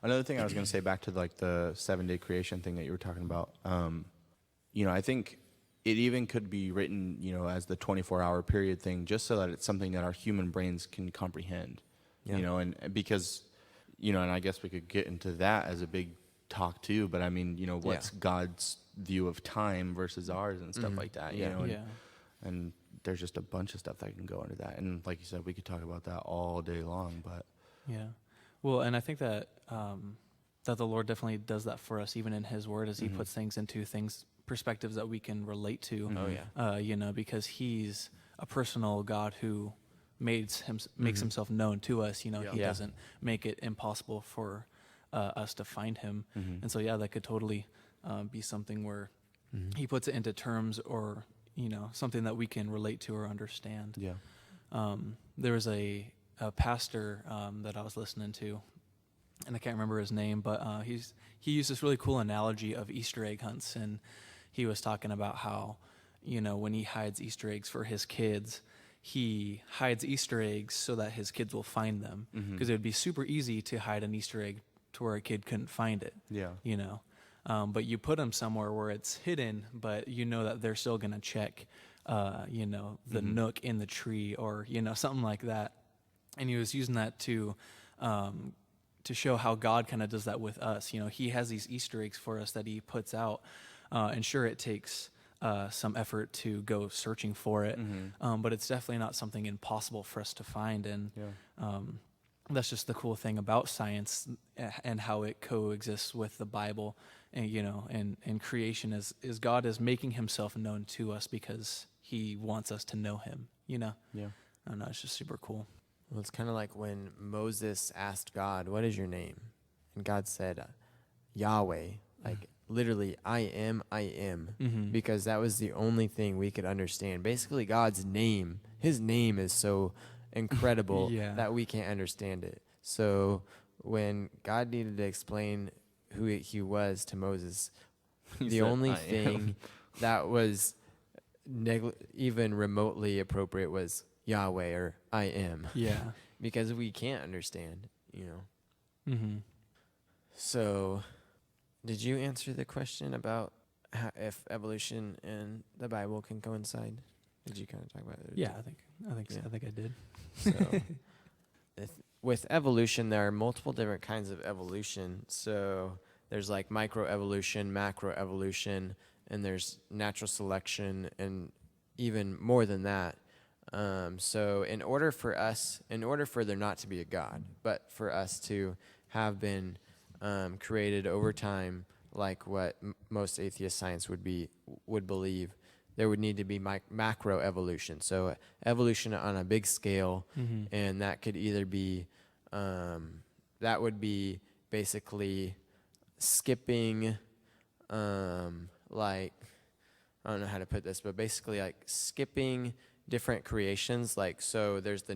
Speaker 5: Another thing I was going to say back to like the 7-day creation thing that you were talking about, I think it even could be written, as the 24-hour period thing, just so that it's something that our human brains can comprehend, and because, and I guess we could get into that as a big talk too. But I mean, what's God's view of time versus ours and stuff like that,
Speaker 4: Yeah.
Speaker 5: and there's just a bunch of stuff that can go into that. And like you said, we could talk about that all day long, but
Speaker 3: Yeah. Well, and I think that that the Lord definitely does that for us, even in His Word, as He puts things into perspectives that we can relate to.
Speaker 4: Oh yeah.
Speaker 3: Because He's a personal God who makes Himself known to us. He doesn't make it impossible for us to find Him. And so, that could totally be something where He puts it into terms, or something that we can relate to or understand.
Speaker 5: Yeah.
Speaker 3: There was a pastor that I was listening to, and I can't remember his name, but he used this really cool analogy of Easter egg hunts, and he was talking about how when he hides Easter eggs for his kids, he hides Easter eggs so that his kids will find them, because it would be super easy to hide an Easter egg to where a kid couldn't find it.
Speaker 5: Yeah.
Speaker 3: But you put them somewhere where it's hidden, but that they're still gonna check, the nook in the tree, or something like that. And he was using that to show how God kind of does that with us. He has these Easter eggs for us that He puts out, and sure, it takes some effort to go searching for it, but it's definitely not something impossible for us to find. And that's just the cool thing about science and how it coexists with the Bible. And and creation is God is making Himself known to us because He wants us to know Him.
Speaker 5: Yeah.
Speaker 3: I don't know, it's just super cool.
Speaker 4: Well, it's kind of like when Moses asked God, "What is your name?" And God said, "Yahweh," like literally, "I am," because that was the only thing we could understand. Basically, God's name, His name is so incredible that we can't understand it. So when God needed to explain who He was to Moses, the only thing that was even remotely appropriate was Yahweh, or "I am."
Speaker 3: Yeah.
Speaker 4: Because we can't understand, So, did you answer the question about if evolution and the Bible can coincide? Did you kind of talk about it?
Speaker 3: Yeah, I think I did.
Speaker 4: So, with evolution, there are multiple different kinds of evolution. So there's like microevolution, macroevolution, and there's natural selection, and even more than that. So in order for there not to be a God, but for us to have been created over time, like what most atheist science would believe, there would need to be macroevolution. So evolution on a big scale, and that could either be that would be basically skipping, like, I don't know how to put this, but basically like skipping different creations. Like, so there's the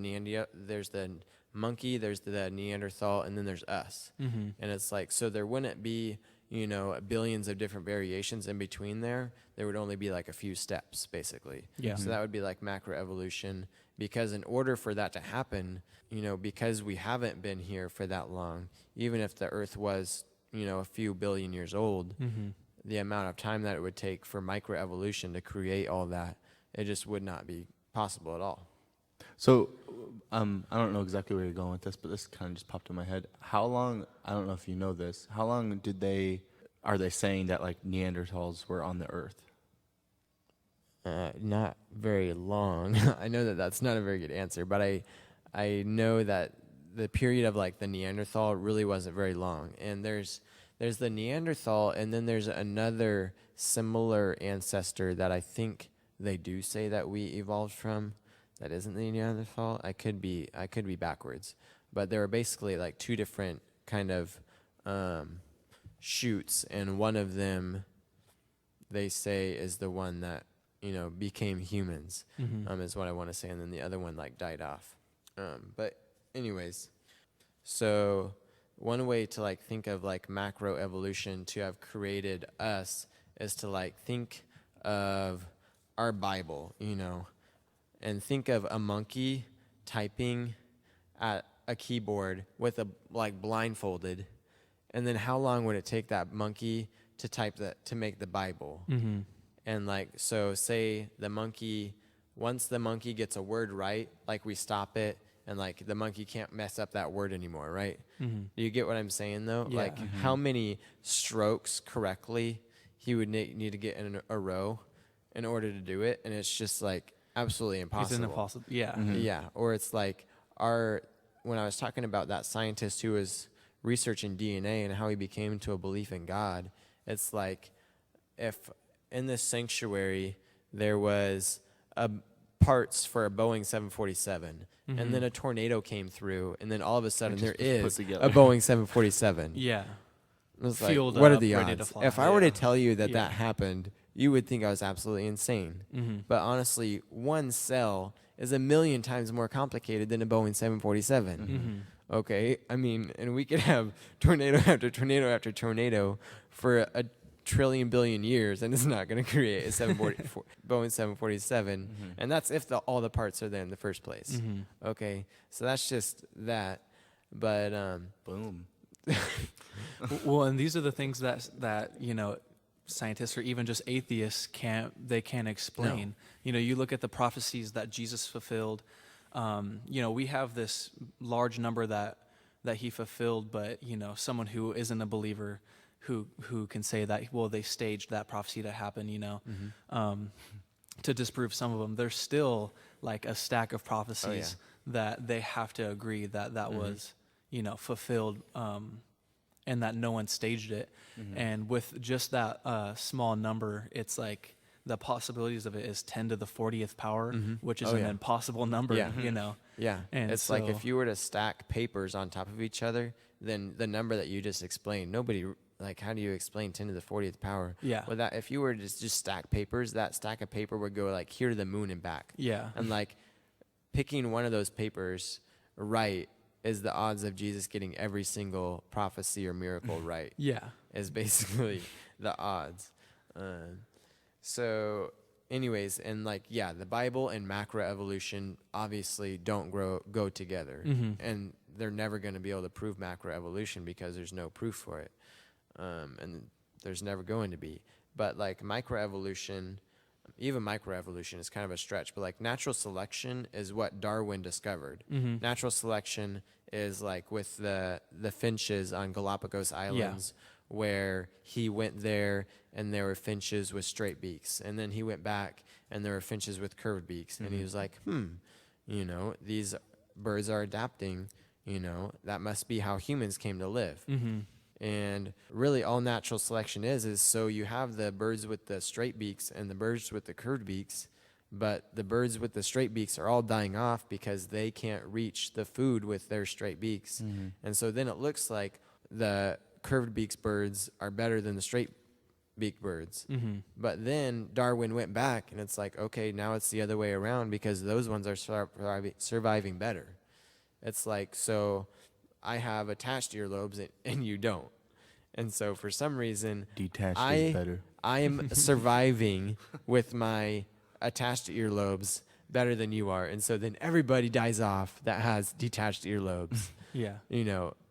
Speaker 4: monkey, there's the Neanderthal, and then there's us. And it's like, so there wouldn't be, billions of different variations in between there. There would only be like a few steps, basically.
Speaker 3: Yeah.
Speaker 4: So that would be like macroevolution, because in order for that to happen, because we haven't been here for that long, even if the Earth was, a few billion years old, the amount of time that it would take for microevolution to create all that, it just would not be possible at all.
Speaker 5: So, I don't know exactly where you're going with this, but this kind of just popped in my head. How long, I don't know if you know this, how long are they saying that like Neanderthals were on the Earth?
Speaker 4: Not very long. I know that that's not a very good answer, but I know that the period of like the Neanderthal really wasn't very long. And there's the Neanderthal, and then there's another similar ancestor that I think they do say that we evolved from. That isn't the Neanderthal. I could be backwards, but there are basically like two different kind of shoots, and one of them they say is the one that became humans, is what I want to say, and then the other one like died off. But anyways, so one way to like think of like macroevolution to have created us is to like think of our Bible, and think of a monkey typing at a keyboard with blindfolded, and then how long would it take that monkey to type that to make the Bible? And like, so say once the monkey gets a word right, like we stop it and like the monkey can't mess up that word anymore, right?
Speaker 3: Mm-hmm.
Speaker 4: Do you get what I'm saying though?
Speaker 3: Yeah.
Speaker 4: Like how many strokes correctly he would need to get in a row in order to do it, and it's just like absolutely impossible.
Speaker 3: It's an impossible. Yeah.
Speaker 4: Yeah, or it's like when I was talking about that scientist who was researching DNA and how he became to a belief in God, it's like if in this sanctuary there was parts for a Boeing 747 and then a tornado came through and then all of a sudden there is a Boeing 747.
Speaker 3: Yeah.
Speaker 4: It's like,
Speaker 3: Fueled
Speaker 4: what are
Speaker 3: up,
Speaker 4: the
Speaker 3: ready to
Speaker 4: odds?
Speaker 3: fly.
Speaker 4: If I were
Speaker 3: Yeah.
Speaker 4: to tell you that
Speaker 3: Yeah.
Speaker 4: that happened, you would think I was absolutely insane. But honestly, one cell is 1,000,000 times more complicated than a Boeing 747. Okay? I mean, and we could have tornado after tornado after tornado for a trillion billion years, and it's not going to create a Boeing 747. And that's if all the parts are there in the first place. Okay? So that's just that. But
Speaker 5: Boom.
Speaker 3: Well, and these are the things that scientists or even just atheists can't explain. You look at the prophecies that Jesus fulfilled. We have this large number that he fulfilled, but someone who isn't a believer who can say that, well, they staged that prophecy to happen. To disprove some of them, there's still like a stack of prophecies that they have to agree that was fulfilled, and that no one staged it. And with just that small number, it's like the possibilities of it is 10 to the 40th power, which is an impossible number,
Speaker 4: Yeah,
Speaker 3: And
Speaker 4: it's like if you were to stack papers on top of each other, then the number that you just explained, nobody, like, how do you explain 10 to the 40th power?
Speaker 3: Yeah.
Speaker 4: Well, that if you were to just stack papers, that stack of paper would go like here to the moon and back.
Speaker 3: Yeah.
Speaker 4: And like picking one of those papers right is the odds of Jesus getting every single prophecy or miracle right.
Speaker 3: Yeah.
Speaker 4: Is basically the odds. So anyways, and like, yeah, the Bible and macroevolution obviously don't go together. And they're never going to be able to prove macroevolution because there's no proof for it. And there's never going to be. But like microevolution, even microevolution is kind of a stretch, but like natural selection is what Darwin discovered. Natural selection is like with the finches on Galapagos Islands, where he went there and there were finches with straight beaks, and then he went back and there were finches with curved beaks, and he was like, these birds are adapting, that must be how humans came to live. And really all natural selection is so you have the birds with the straight beaks and the birds with the curved beaks, but the birds with the straight beaks are all dying off because they can't reach the food with their straight beaks. And so then it looks like the curved beaks birds are better than the straight beak birds. But then Darwin went back and it's like, okay, now it's the other way around because those ones are surviving better. It's like, so I have attached earlobes and you don't. And so for some reason,
Speaker 5: Detached is better.
Speaker 4: I am surviving with my attached earlobes better than you are. And so then everybody dies off that has detached earlobes.
Speaker 3: Yeah.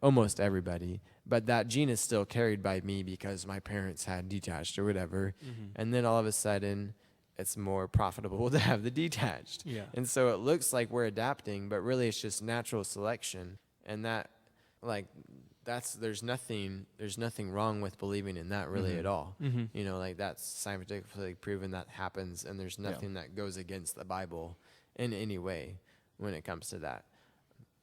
Speaker 4: Almost everybody. But that gene is still carried by me because my parents had detached or whatever. And then all of a sudden, it's more profitable to have the detached.
Speaker 3: Yeah.
Speaker 4: And so it looks like we're adapting, but really it's just natural selection. And that, like, there's nothing wrong with believing in that really at all. Like that's scientifically proven that happens, and there's nothing that goes against the Bible in any way when it comes to that.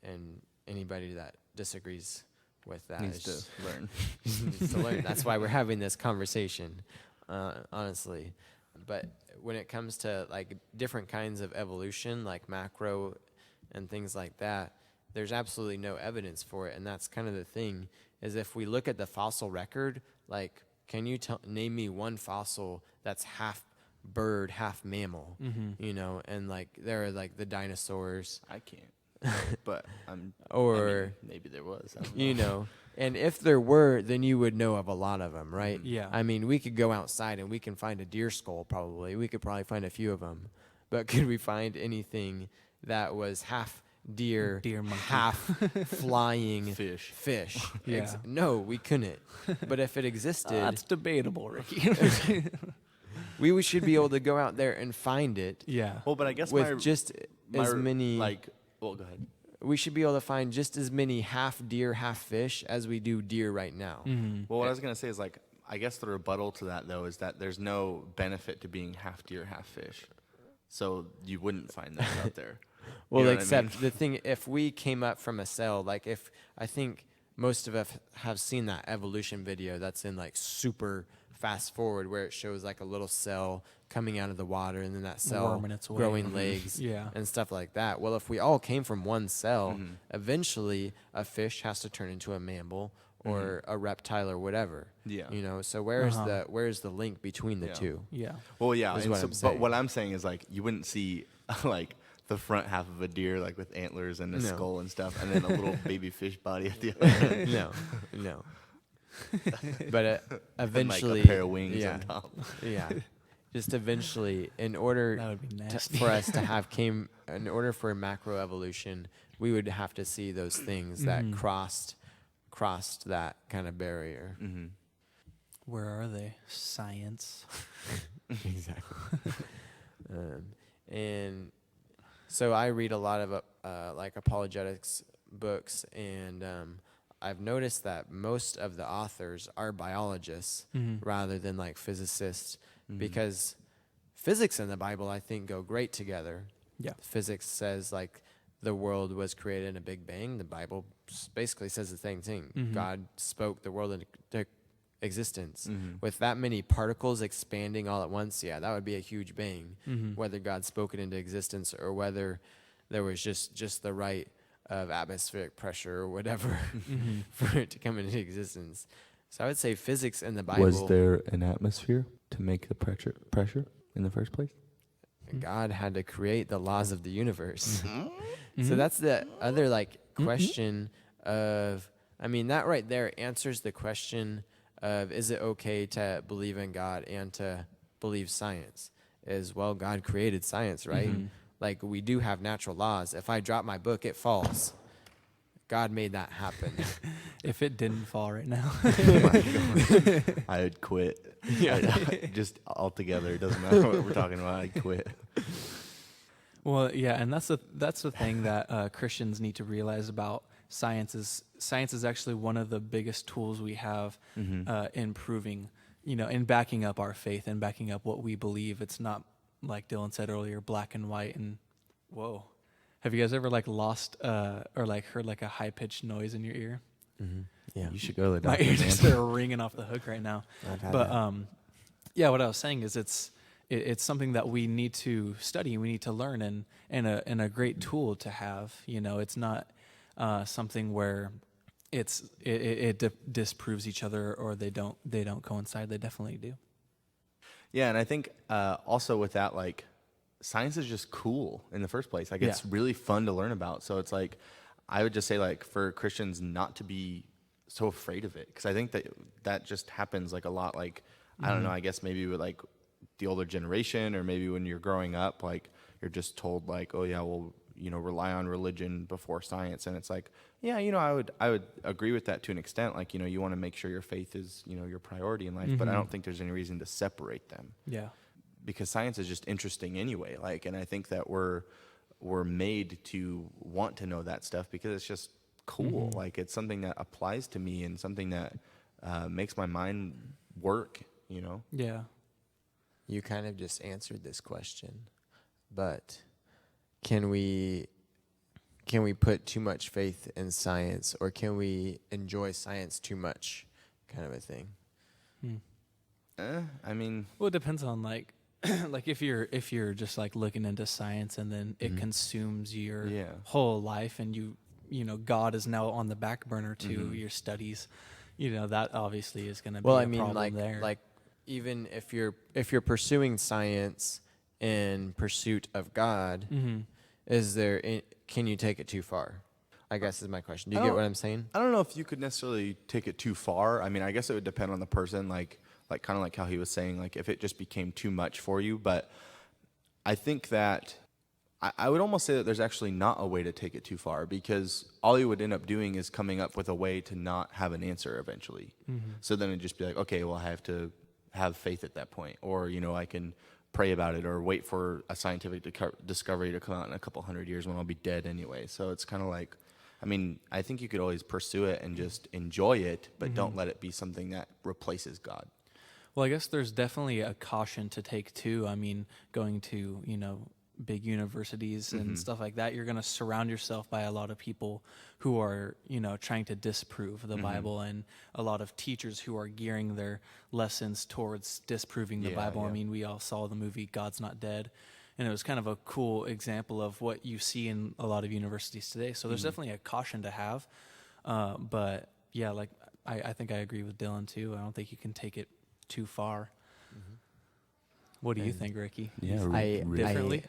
Speaker 4: And anybody that disagrees with that
Speaker 5: Needs to learn.
Speaker 4: needs to learn. That's why we're having this conversation, honestly. But when it comes to like different kinds of evolution, like macro and things like that, there's absolutely no evidence for it. And that's kind of the thing, is if we look at the fossil record, like, can you name me one fossil that's half bird, half mammal? And like there are like the dinosaurs.
Speaker 5: I can't. But maybe there was. I don't know.
Speaker 4: And if there were, then you would know of a lot of them, right?
Speaker 3: Yeah.
Speaker 4: I mean, we could go outside and we can find a deer skull probably. We could probably find a few of them. But could we find anything that was half deer
Speaker 3: monkey.
Speaker 4: half flying
Speaker 5: Fish.
Speaker 3: Yeah.
Speaker 4: No, we couldn't. But if it existed,
Speaker 3: That's debatable, Ricky.
Speaker 4: we should be able to go out there and find it
Speaker 3: Yeah.
Speaker 5: Well, but I guess
Speaker 4: with just
Speaker 5: my
Speaker 4: as many.
Speaker 5: like. Well, go ahead.
Speaker 4: we should be able to find just as many half deer, half fish as we do deer right now.
Speaker 5: Well, what I was going to say is, like, I guess the rebuttal to that, though, is that there's no benefit to being half deer, half fish. So you wouldn't find those out there.
Speaker 4: Well,
Speaker 5: You know what I
Speaker 4: except
Speaker 5: mean?
Speaker 4: the thing, if we came up from a cell, like if I think most of us have seen that evolution video that's in like super fast forward where it shows like a little cell coming out of the water and then that cell
Speaker 3: Worming its way.
Speaker 4: growing legs
Speaker 3: Yeah.
Speaker 4: and stuff like that. Well, if we all came from one cell, eventually a fish has to turn into a mammal or a reptile or whatever.
Speaker 5: Yeah.
Speaker 4: You know, so where's the link between the
Speaker 5: Yeah.
Speaker 4: two?
Speaker 3: Yeah.
Speaker 5: Well, yeah.
Speaker 4: is
Speaker 5: and
Speaker 4: what
Speaker 5: so,
Speaker 4: I'm
Speaker 5: but
Speaker 4: saying.
Speaker 5: what I'm saying is, like, you wouldn't see, like, the front half of a deer, like, with antlers and a
Speaker 4: No.
Speaker 5: skull and stuff, and then a little baby fish body at the other.
Speaker 4: No. But eventually,
Speaker 5: and, like, a pair of wings
Speaker 4: yeah,
Speaker 5: on top.
Speaker 4: yeah. Just eventually, in order
Speaker 3: That would be nasty.
Speaker 4: for us to have in order for macroevolution, we would have to see those things that crossed that kind of barrier.
Speaker 3: Where are they? Science.
Speaker 4: Exactly. And so I read a lot of like apologetics books, and I've noticed that most of the authors are biologists rather than like physicists, because physics and the Bible, I think, go great together.
Speaker 3: Yeah.
Speaker 4: Physics says like the world was created in a big bang. The Bible basically says the same thing. God spoke the world into existence. With that many particles expanding all at once, yeah, that would be a huge bang. Whether God spoke it into existence or whether there was just the right of atmospheric pressure or whatever for it to come into existence. So I would say physics and the Bible.
Speaker 5: Was there an atmosphere to make the pressure in the first place?
Speaker 4: God had to create the laws of the universe. So that's the other like question of, I mean, that right there answers the question of, is it okay to believe in God and to believe science? Is, well, God created science, right? Like, we do have natural laws. If I drop my book, it falls. God made that happen.
Speaker 3: If it didn't fall right now.
Speaker 5: I would quit.
Speaker 4: Yeah.
Speaker 5: Just altogether. It doesn't matter what we're talking about. I'd quit.
Speaker 3: Well, yeah, and that's the thing that Christians need to realize about science is actually one of the biggest tools we have in proving, in backing up our faith and backing up what we believe. It's not, like Dylan said earlier, black and white. And whoa, have you guys ever like lost or like heard like a high pitched noise in your ear?
Speaker 4: Yeah.
Speaker 5: You should go to the
Speaker 3: My
Speaker 5: doctor,
Speaker 3: ears
Speaker 5: man.
Speaker 3: just are ringing off the hook right now.
Speaker 4: I've had
Speaker 3: But
Speaker 4: that.
Speaker 3: yeah, what I was saying is it's something that we need to study, we need to learn, and a great tool to have. It's not something where it disproves each other or they don't coincide. They definitely do.
Speaker 5: Yeah, and I think also with that, like, science is just cool in the first place. Like, it's really fun to learn about. So it's like, I would just say, like, for Christians not to be so afraid of it, because I think that just happens like a lot. Like, I don't know, I guess maybe with like the older generation, or maybe when you're growing up, like, you're just told like, oh yeah, well, rely on religion before science. And it's like, yeah, I would agree with that to an extent. Like, you want to make sure your faith is, your priority in life, but I don't think there's any reason to separate them.
Speaker 3: Yeah.
Speaker 5: Because science is just interesting anyway. Like, and I think that we're made to want to know that stuff because it's just cool. Like, it's something that applies to me and something that makes my mind work,
Speaker 3: Yeah.
Speaker 4: You kind of just answered this question, but can we put too much faith in science, or can we enjoy science too much, kind of a thing?
Speaker 5: I mean,
Speaker 3: Well, it depends on like like if you're just like looking into science and then it consumes your whole life, and God is now on the back burner to your studies, that obviously is going to be a problem there.
Speaker 4: like even if you're pursuing science in pursuit of God, can you take it too far? I guess is my question. Do you get what I'm saying?
Speaker 5: I don't know if you could necessarily take it too far. I mean, I guess it would depend on the person, like kind of like how he was saying, like if it just became too much for you. But I think that I would almost say that there's actually not a way to take it too far, because all you would end up doing is coming up with a way to not have an answer eventually. So then it'd just be like, okay, well, I have to have faith at that point, or I can pray about it or wait for a scientific discovery to come out in a couple hundred years when I'll be dead anyway. So it's kind of like, I mean, I think you could always pursue it and just enjoy it, but don't let it be something that replaces God.
Speaker 3: Well, I guess there's definitely a caution to take too. I mean, going to, big universities and stuff like that, you're going to surround yourself by a lot of people who are, trying to disprove the Bible, and a lot of teachers who are gearing their lessons towards disproving the Bible. I mean, we all saw the movie God's Not Dead, and it was kind of a cool example of what you see in a lot of universities today. So there's definitely a caution to have. But yeah, like I think I agree with Dylan too. I don't think you can take it too far. What do you think, Ricky?
Speaker 5: Yeah,
Speaker 3: Differently?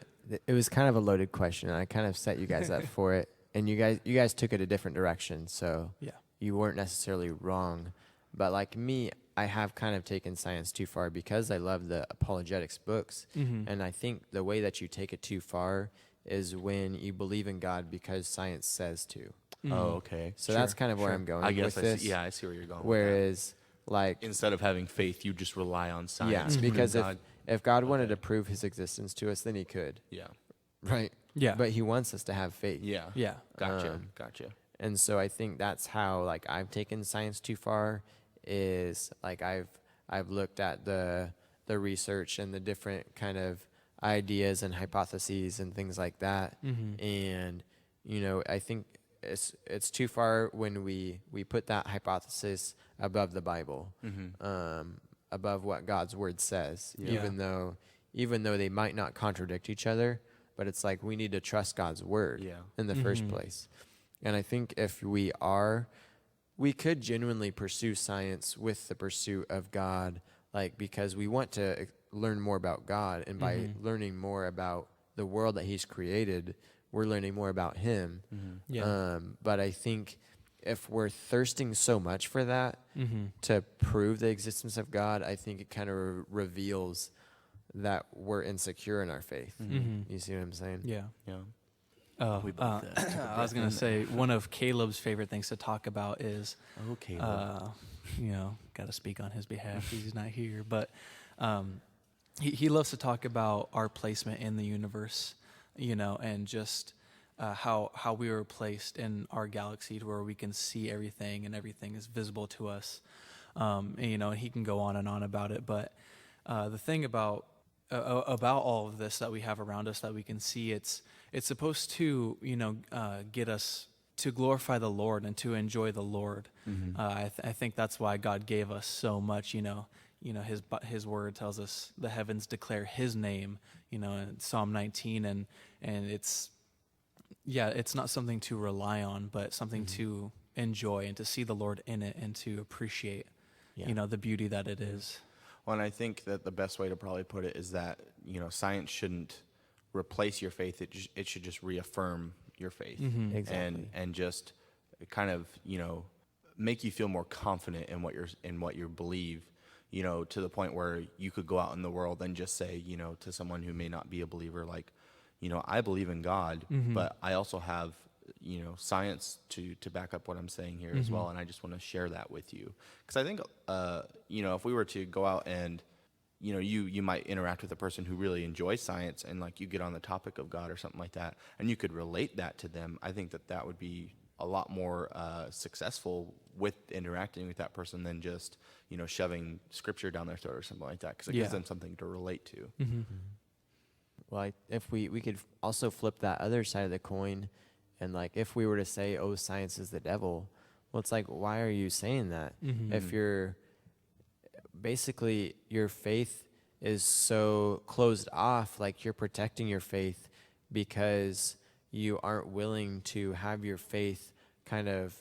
Speaker 4: It was kind of a loaded question, and I kind of set you guys up for it, and you guys took it a different direction, so
Speaker 3: Yeah.
Speaker 4: you weren't necessarily wrong. But like me, I have kind of taken science too far because I love the apologetics books, and I think the way that you take it too far is when you believe in God because science says to.
Speaker 5: Oh, okay.
Speaker 4: So that's kind of where I'm going
Speaker 5: I guess
Speaker 4: with this.
Speaker 5: I see where you're going.
Speaker 4: Whereas, like,
Speaker 5: instead of having faith, you just rely on science.
Speaker 4: yeah, because
Speaker 5: God,
Speaker 4: if God wanted to prove his existence to us, then he could,
Speaker 5: yeah,
Speaker 4: right?
Speaker 3: Yeah.
Speaker 4: But he wants us to have faith.
Speaker 5: yeah,
Speaker 3: Yeah.
Speaker 5: Gotcha.
Speaker 4: And so I think that's how, like, I've taken science too far, is like I've looked at the research and the different kind of ideas and hypotheses and things like that. And I think it's too far when we put that hypothesis above the Bible, above what God's word says, even though they might not contradict each other. But it's like we need to trust God's word in the first place. And I think if we could genuinely pursue science with the pursuit of God, like, because we want to learn more about God, and by learning more about the world that he's created, we're learning more about him. But I think if we're thirsting so much for that to prove the existence of God, I think it kind of reveals that we're insecure in our faith. You see what I'm saying?
Speaker 3: Yeah.
Speaker 5: Yeah.
Speaker 3: Oh, I was going to say, one of Caleb's favorite things to talk about is, got to speak on his behalf. He's not here, but he loves to talk about our placement in the universe, and just how we were placed in our galaxy to where we can see everything and everything is visible to us. And he can go on and on about it, but the thing about all of this that we have around us that we can see, it's supposed to get us to glorify the Lord and to enjoy the Lord. I think that's why God gave us so much. His word tells us the heavens declare his name, in Psalm 19, and it's not something to rely on, but something to enjoy and to see the Lord in it and to appreciate the beauty that it is.
Speaker 5: Well, and I think that the best way to probably put it is that science shouldn't replace your faith. It should just reaffirm your faith,
Speaker 4: Exactly.
Speaker 5: and just kind of make you feel more confident in what you believe. To the point where you could go out in the world and just say, to someone who may not be a believer, like, I believe in God, but I also have science to back up what I'm saying here as well, and I just want to share that with you, because I think if we were to go out and you might interact with a person who really enjoys science, and like you get on the topic of God or something like that, and you could relate that to them, I think that would be a lot more successful with interacting with that person than just shoving scripture down their throat or something like that, because it gives them something to relate to.
Speaker 4: Well, if we could also flip that other side of the coin, and like if we were to say, oh, science is the devil, well, it's like, why are you saying that? If you're basically, your faith is so closed off, like you're protecting your faith because you aren't willing to have your faith kind of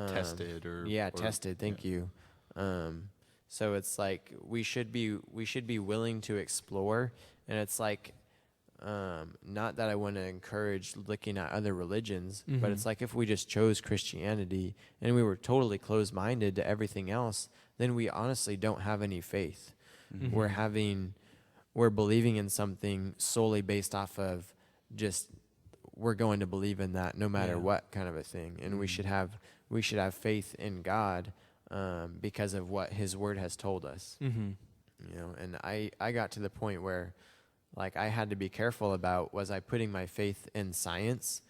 Speaker 5: Tested or
Speaker 4: tested. Thank you. So it's like we should be willing to explore, and it's like not that I want to encourage looking at other religions, but it's like if we just chose Christianity and we were totally closed-minded to everything else, then we honestly don't have any faith. We're believing in something solely based off of just we're going to believe in that no matter what kind of a thing, and we should have faith in God because of what his word has told us. You know, and I got to the point where, like, I had to be careful about, was I putting my faith in science,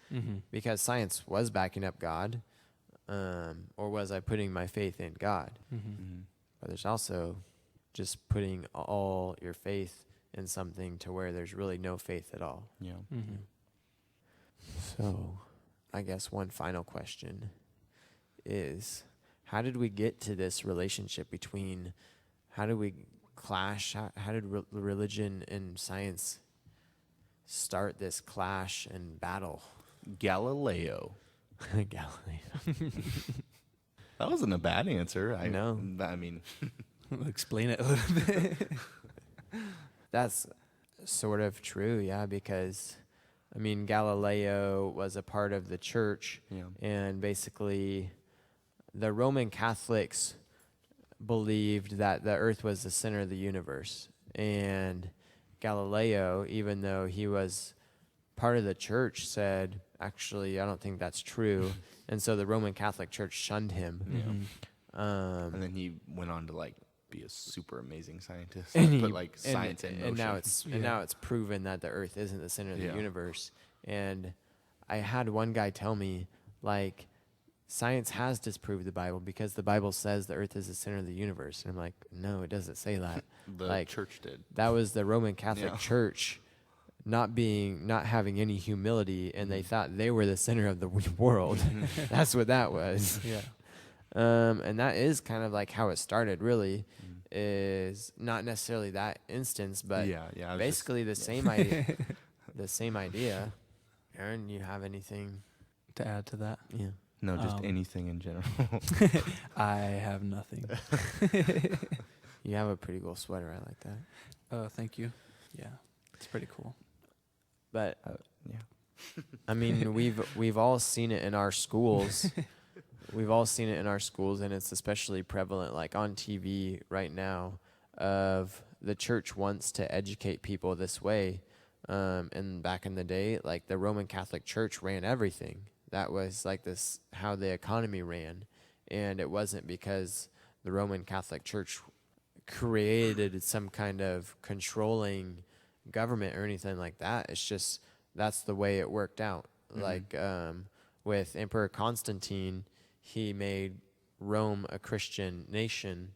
Speaker 4: because science was backing up God, or was I putting my faith in God? But there's also just putting all your faith in something to where there's really no faith at all.
Speaker 5: Yeah.
Speaker 4: So I guess one final question is, how did we get to this relationship between, how did we clash? How did religion and science start this clash and battle?
Speaker 5: Galileo.
Speaker 4: Galileo.
Speaker 5: That wasn't a bad answer. I
Speaker 4: No.
Speaker 5: I mean,
Speaker 3: Explain it a little bit.
Speaker 4: That's sort of true, yeah, because, I mean, Galileo was a part of the church,
Speaker 5: Yeah.
Speaker 4: and basically the Roman Catholics believed that the earth was the center of the universe. And Galileo, even though he was part of the church, said, actually, I don't think that's true. And so the Roman Catholic Church shunned him.
Speaker 5: and then he went on to like be a super amazing scientist,
Speaker 4: And
Speaker 5: put
Speaker 4: he-
Speaker 5: like science in motion.
Speaker 4: and now it's proven that the earth isn't the center of the
Speaker 5: Yeah.
Speaker 4: universe. And I had one guy tell me, like, science has disproved the Bible because the Bible says the earth is the center of the universe. And I'm like, no, it doesn't say that.
Speaker 5: The
Speaker 4: like,
Speaker 5: church did.
Speaker 4: that was the Roman Catholic
Speaker 5: Yeah.
Speaker 4: Church not having any humility, and they thought they were the center of the world. That's what that was.
Speaker 3: Yeah.
Speaker 4: And that is kind of like how it started, really, is not necessarily that instance, but
Speaker 5: Yeah, I was
Speaker 4: basically the same idea. The same idea. Aaron, you have anything?
Speaker 3: To add to that,
Speaker 4: Yeah.
Speaker 5: No, just anything in general.
Speaker 3: I have nothing.
Speaker 4: You have a pretty cool sweater. I like that.
Speaker 3: Oh, thank you. Yeah, it's pretty cool.
Speaker 4: But
Speaker 5: Yeah.
Speaker 4: I mean, we've all seen it in our schools. We've all seen it in our schools, and it's especially prevalent, like on TV right now, of the church wants to educate people this way. And back in the day, like the Roman Catholic Church ran everything. That was like this, how the economy ran. And it wasn't because the Roman Catholic Church created some kind of controlling government or anything like that. It's just, that's the way it worked out. Like with Emperor Constantine, he made Rome a Christian nation,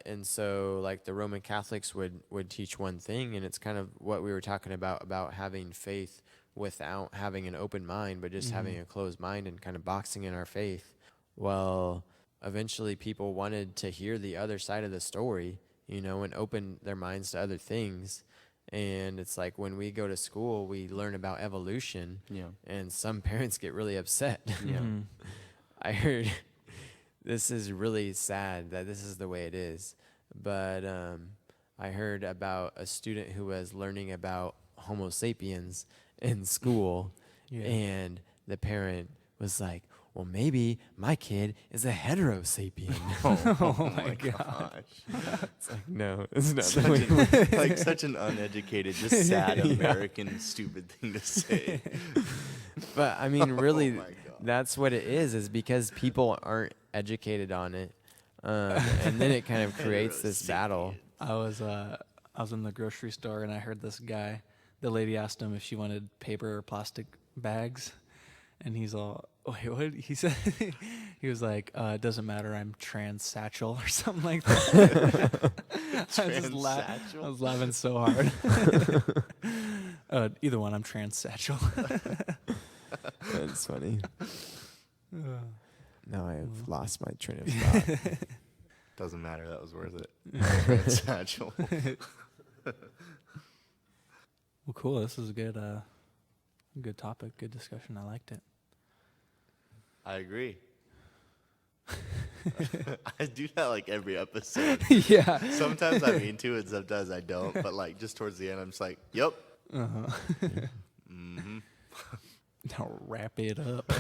Speaker 4: and so like the Roman Catholics would teach one thing, and it's kind of what we were talking about having faith without having an open mind, but just having a closed mind and kind of boxing in our faith. Well, eventually people wanted to hear the other side of the story, you know, and open their minds to other things. And it's like when we go to school, we learn about evolution, and some parents get really upset. I heard, this is really sad that this is the way it is, but I heard about a student who was learning about Homo sapiens in school, and the parent was like, well, maybe my kid is a heterosapien.
Speaker 5: Oh my gosh.
Speaker 4: It's like, no, it's not the way.
Speaker 5: Like such an uneducated, just sad American stupid thing to say.
Speaker 4: But I mean, really,
Speaker 5: my God.
Speaker 4: that's what it is because people aren't educated on it. And then it kind of creates this battle.
Speaker 3: I was in the grocery store and I heard this guy. The lady asked him if she wanted paper or plastic bags, and he's all, wait, what? He said, he was like, it doesn't matter, I'm transsexual or something like that. I was laughing so hard. Either one, I'm transsexual.
Speaker 4: That's funny. Now I have lost my train of thought.
Speaker 5: Doesn't matter. That was worth it. Satchel.
Speaker 3: Well, cool. This is a good topic, good discussion. I liked it.
Speaker 5: I agree. I do that like every episode.
Speaker 3: Yeah.
Speaker 5: Sometimes I'm into it, sometimes I don't. But like just towards the end, I'm just like, "Yep."
Speaker 3: Now wrap it up.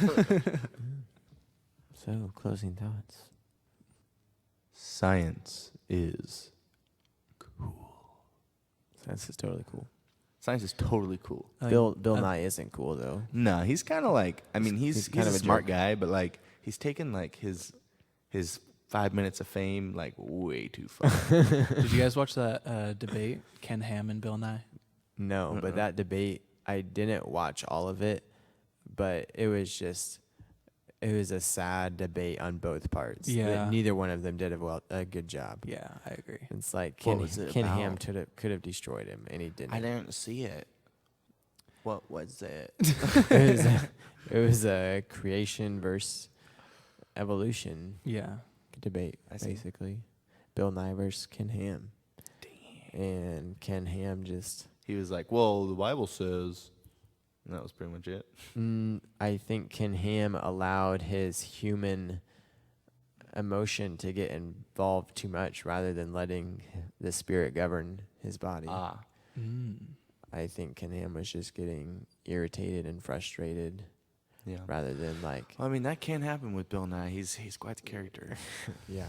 Speaker 4: So, closing thoughts.
Speaker 5: Science is
Speaker 4: Science is totally cool.
Speaker 5: Science is totally cool.
Speaker 4: Bill Nye isn't cool though.
Speaker 5: No, he's kind of like, I mean, he's
Speaker 4: kind
Speaker 5: a
Speaker 4: of a
Speaker 5: smart
Speaker 4: jerk.
Speaker 5: guy, but like he's taken like his 5 minutes of fame, like way too far.
Speaker 3: Did you guys watch that debate, Ken Ham and Bill Nye?
Speaker 4: No, but that debate, I didn't watch all of it, but it was a sad debate on both parts.
Speaker 3: Yeah.
Speaker 4: Neither one of them did a good job.
Speaker 3: Yeah, I agree.
Speaker 4: It's like
Speaker 5: What was it
Speaker 4: Ken
Speaker 5: about?
Speaker 4: Ham could have destroyed him, and he didn't.
Speaker 5: I didn't see it. What was it?
Speaker 4: It was a creation versus evolution
Speaker 3: Yeah.
Speaker 4: debate,
Speaker 5: I see.
Speaker 4: basically. Bill Nye versus Ken Ham. And Ken Ham just...
Speaker 5: He was like, well, the Bible says... And that was pretty much it.
Speaker 4: I think Ken Ham allowed his human emotion to get involved too much rather than letting the spirit govern his body. I think Ken Ham was just getting irritated and frustrated
Speaker 5: Yeah.
Speaker 4: rather than like,
Speaker 5: Well, I mean, that can't happen with Bill Nye. He's quite the character.
Speaker 4: yeah.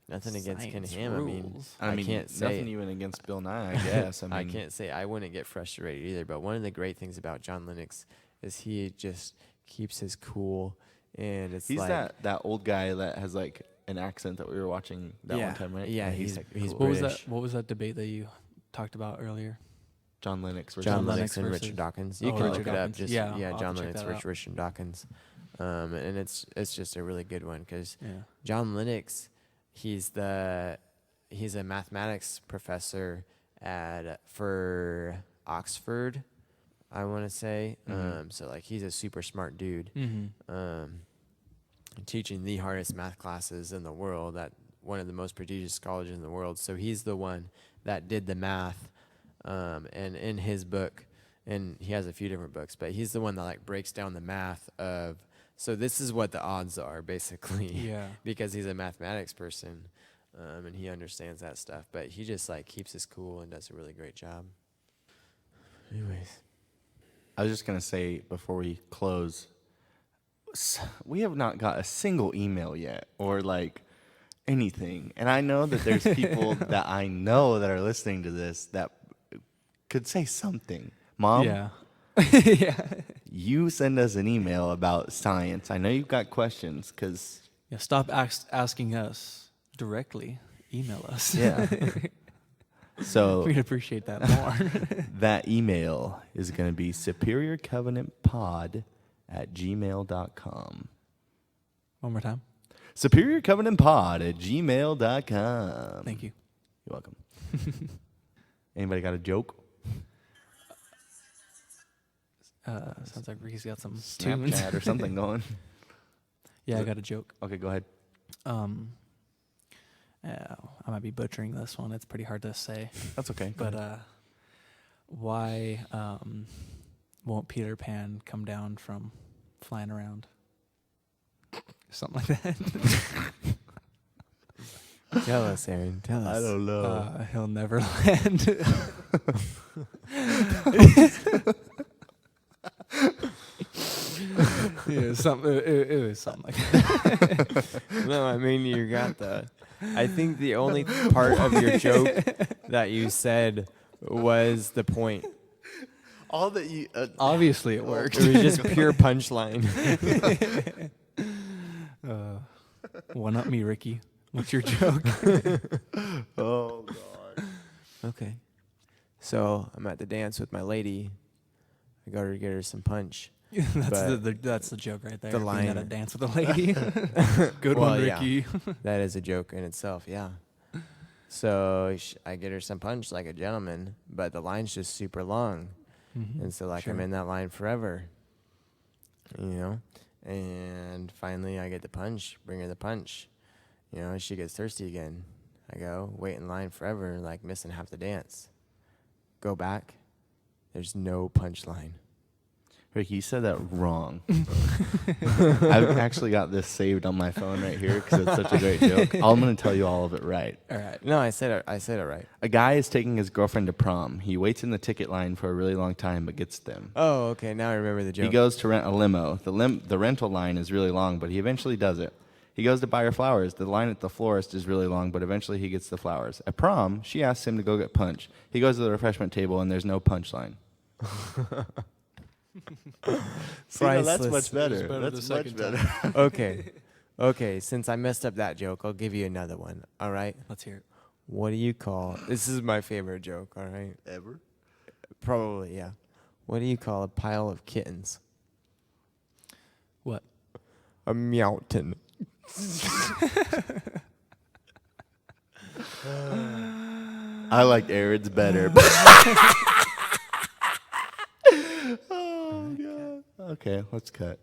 Speaker 4: Nothing against Ken
Speaker 3: Science
Speaker 4: Ham.
Speaker 3: rules.
Speaker 4: I mean, I can't say
Speaker 5: nothing even against Bill Nye, I guess. I mean,
Speaker 4: I can't say I wouldn't get frustrated either. But one of the great things about John Lennox is he just keeps his cool, and it's
Speaker 5: He's
Speaker 4: like
Speaker 5: that old guy that has like an accent that we were watching that one time, right?
Speaker 4: Yeah,
Speaker 5: he's
Speaker 4: he's
Speaker 3: What was
Speaker 4: British.
Speaker 3: that? What was that debate that you talked about earlier?
Speaker 5: John Lennox versus
Speaker 4: John
Speaker 3: John
Speaker 4: Lennox
Speaker 3: Lennox
Speaker 4: and
Speaker 3: versus-
Speaker 4: Richard Dawkins. You
Speaker 3: Oh,
Speaker 4: can
Speaker 3: Richard
Speaker 4: look it up.
Speaker 3: Dawkins.
Speaker 4: Just
Speaker 3: Yeah, I'll have
Speaker 4: John
Speaker 3: to check
Speaker 4: Lennox
Speaker 3: that
Speaker 4: versus
Speaker 3: out.
Speaker 4: Richard Dawkins, and it's just a really good one because
Speaker 3: Yeah.
Speaker 4: John Lennox, he's a mathematics professor for Oxford, I want to say. So like he's a super smart dude, teaching the hardest math classes in the world at one of the most prestigious colleges in the world. So he's the one that did the math, and in his book, and he has a few different books, but he's the one that like breaks down the math of. So this is what the odds are, basically.
Speaker 3: Yeah.
Speaker 4: Because he's a mathematics person, and he understands that stuff. But he just like keeps his cool and does a really great job. Anyways,
Speaker 5: I was just gonna say before we close, we have not got a single email yet or like anything, and I know that there's people that I know that are listening to this that could say something. Mom,
Speaker 3: Yeah. Yeah.
Speaker 5: you send us an email about science. I know you've got questions because
Speaker 3: Yeah. Stop asking us directly. Email us.
Speaker 5: yeah. So
Speaker 3: We'd appreciate that more.
Speaker 5: that email is going to be superiorcovenantpod@gmail.com.
Speaker 3: One more time.
Speaker 5: superiorcovenantpod@gmail.com.
Speaker 3: Thank you.
Speaker 5: You're welcome. Anybody got a joke?
Speaker 3: Sounds like Ricky's got some tunes.
Speaker 5: Snapchat or something going.
Speaker 3: Yeah, I got a joke.
Speaker 5: Okay, go ahead.
Speaker 3: I might be butchering this one. It's pretty hard to say.
Speaker 5: That's okay. Go
Speaker 3: But
Speaker 5: ahead.
Speaker 3: why won't Peter Pan come down from flying around? Something like that.
Speaker 4: tell us, Aaron. Tell us.
Speaker 5: I don't know.
Speaker 3: He'll never land. Yeah, something. It was something like that.
Speaker 4: No, I mean you got the. I think the only part of your joke that you said was the point.
Speaker 5: All that you.
Speaker 3: Obviously, it worked.
Speaker 4: It was just pure punchline.
Speaker 3: One up me, Ricky. What's your joke?
Speaker 5: Oh God.
Speaker 4: Okay. So I'm at the dance with my lady. I go to get her some punch.
Speaker 3: That's the joke right there.
Speaker 4: The
Speaker 3: Being
Speaker 4: line-
Speaker 3: at a dance with a lady. Good
Speaker 4: Well,
Speaker 3: one,
Speaker 4: yeah.
Speaker 3: Ricky.
Speaker 4: That is a joke in itself, yeah. So I get her some punch like a gentleman, but the line's just super long. And so like I'm
Speaker 3: Sure.
Speaker 4: in that line forever. You know? And finally I get the punch, bring her the punch. You know, she gets thirsty again. I go, wait in line forever, like missing half the dance. Go back. There's no punchline.
Speaker 5: Ricky, you said that wrong. I've actually got this saved on my phone right here because it's such a great joke. I'm going to tell you all of it right.
Speaker 3: All right.
Speaker 4: No, I said it right.
Speaker 5: A guy is taking his girlfriend to prom. He waits in the ticket line for a really long time but gets them.
Speaker 4: Oh, okay. Now I remember the joke.
Speaker 5: He goes to rent a limo. The rental line is really long, but he eventually does it. He goes to buy her flowers. The line at the florist is really long, but eventually he gets the flowers. At prom, she asks him to go get punch. He goes to the refreshment table, and there's no punchline. See, no, that's
Speaker 4: Priceless.
Speaker 5: much better.
Speaker 3: It was better
Speaker 5: That's
Speaker 3: the
Speaker 5: much
Speaker 3: second
Speaker 5: better.
Speaker 3: time.
Speaker 4: Okay. Okay, since I messed up that joke, I'll give you another one. All right.
Speaker 3: Let's hear it.
Speaker 4: What do you call? This is my favorite joke. All right.
Speaker 5: Ever?
Speaker 4: Probably, yeah. What do you call a pile of kittens?
Speaker 3: What?
Speaker 4: A meowton.
Speaker 5: I like Aaron's better. Oh, God. Okay, let's cut.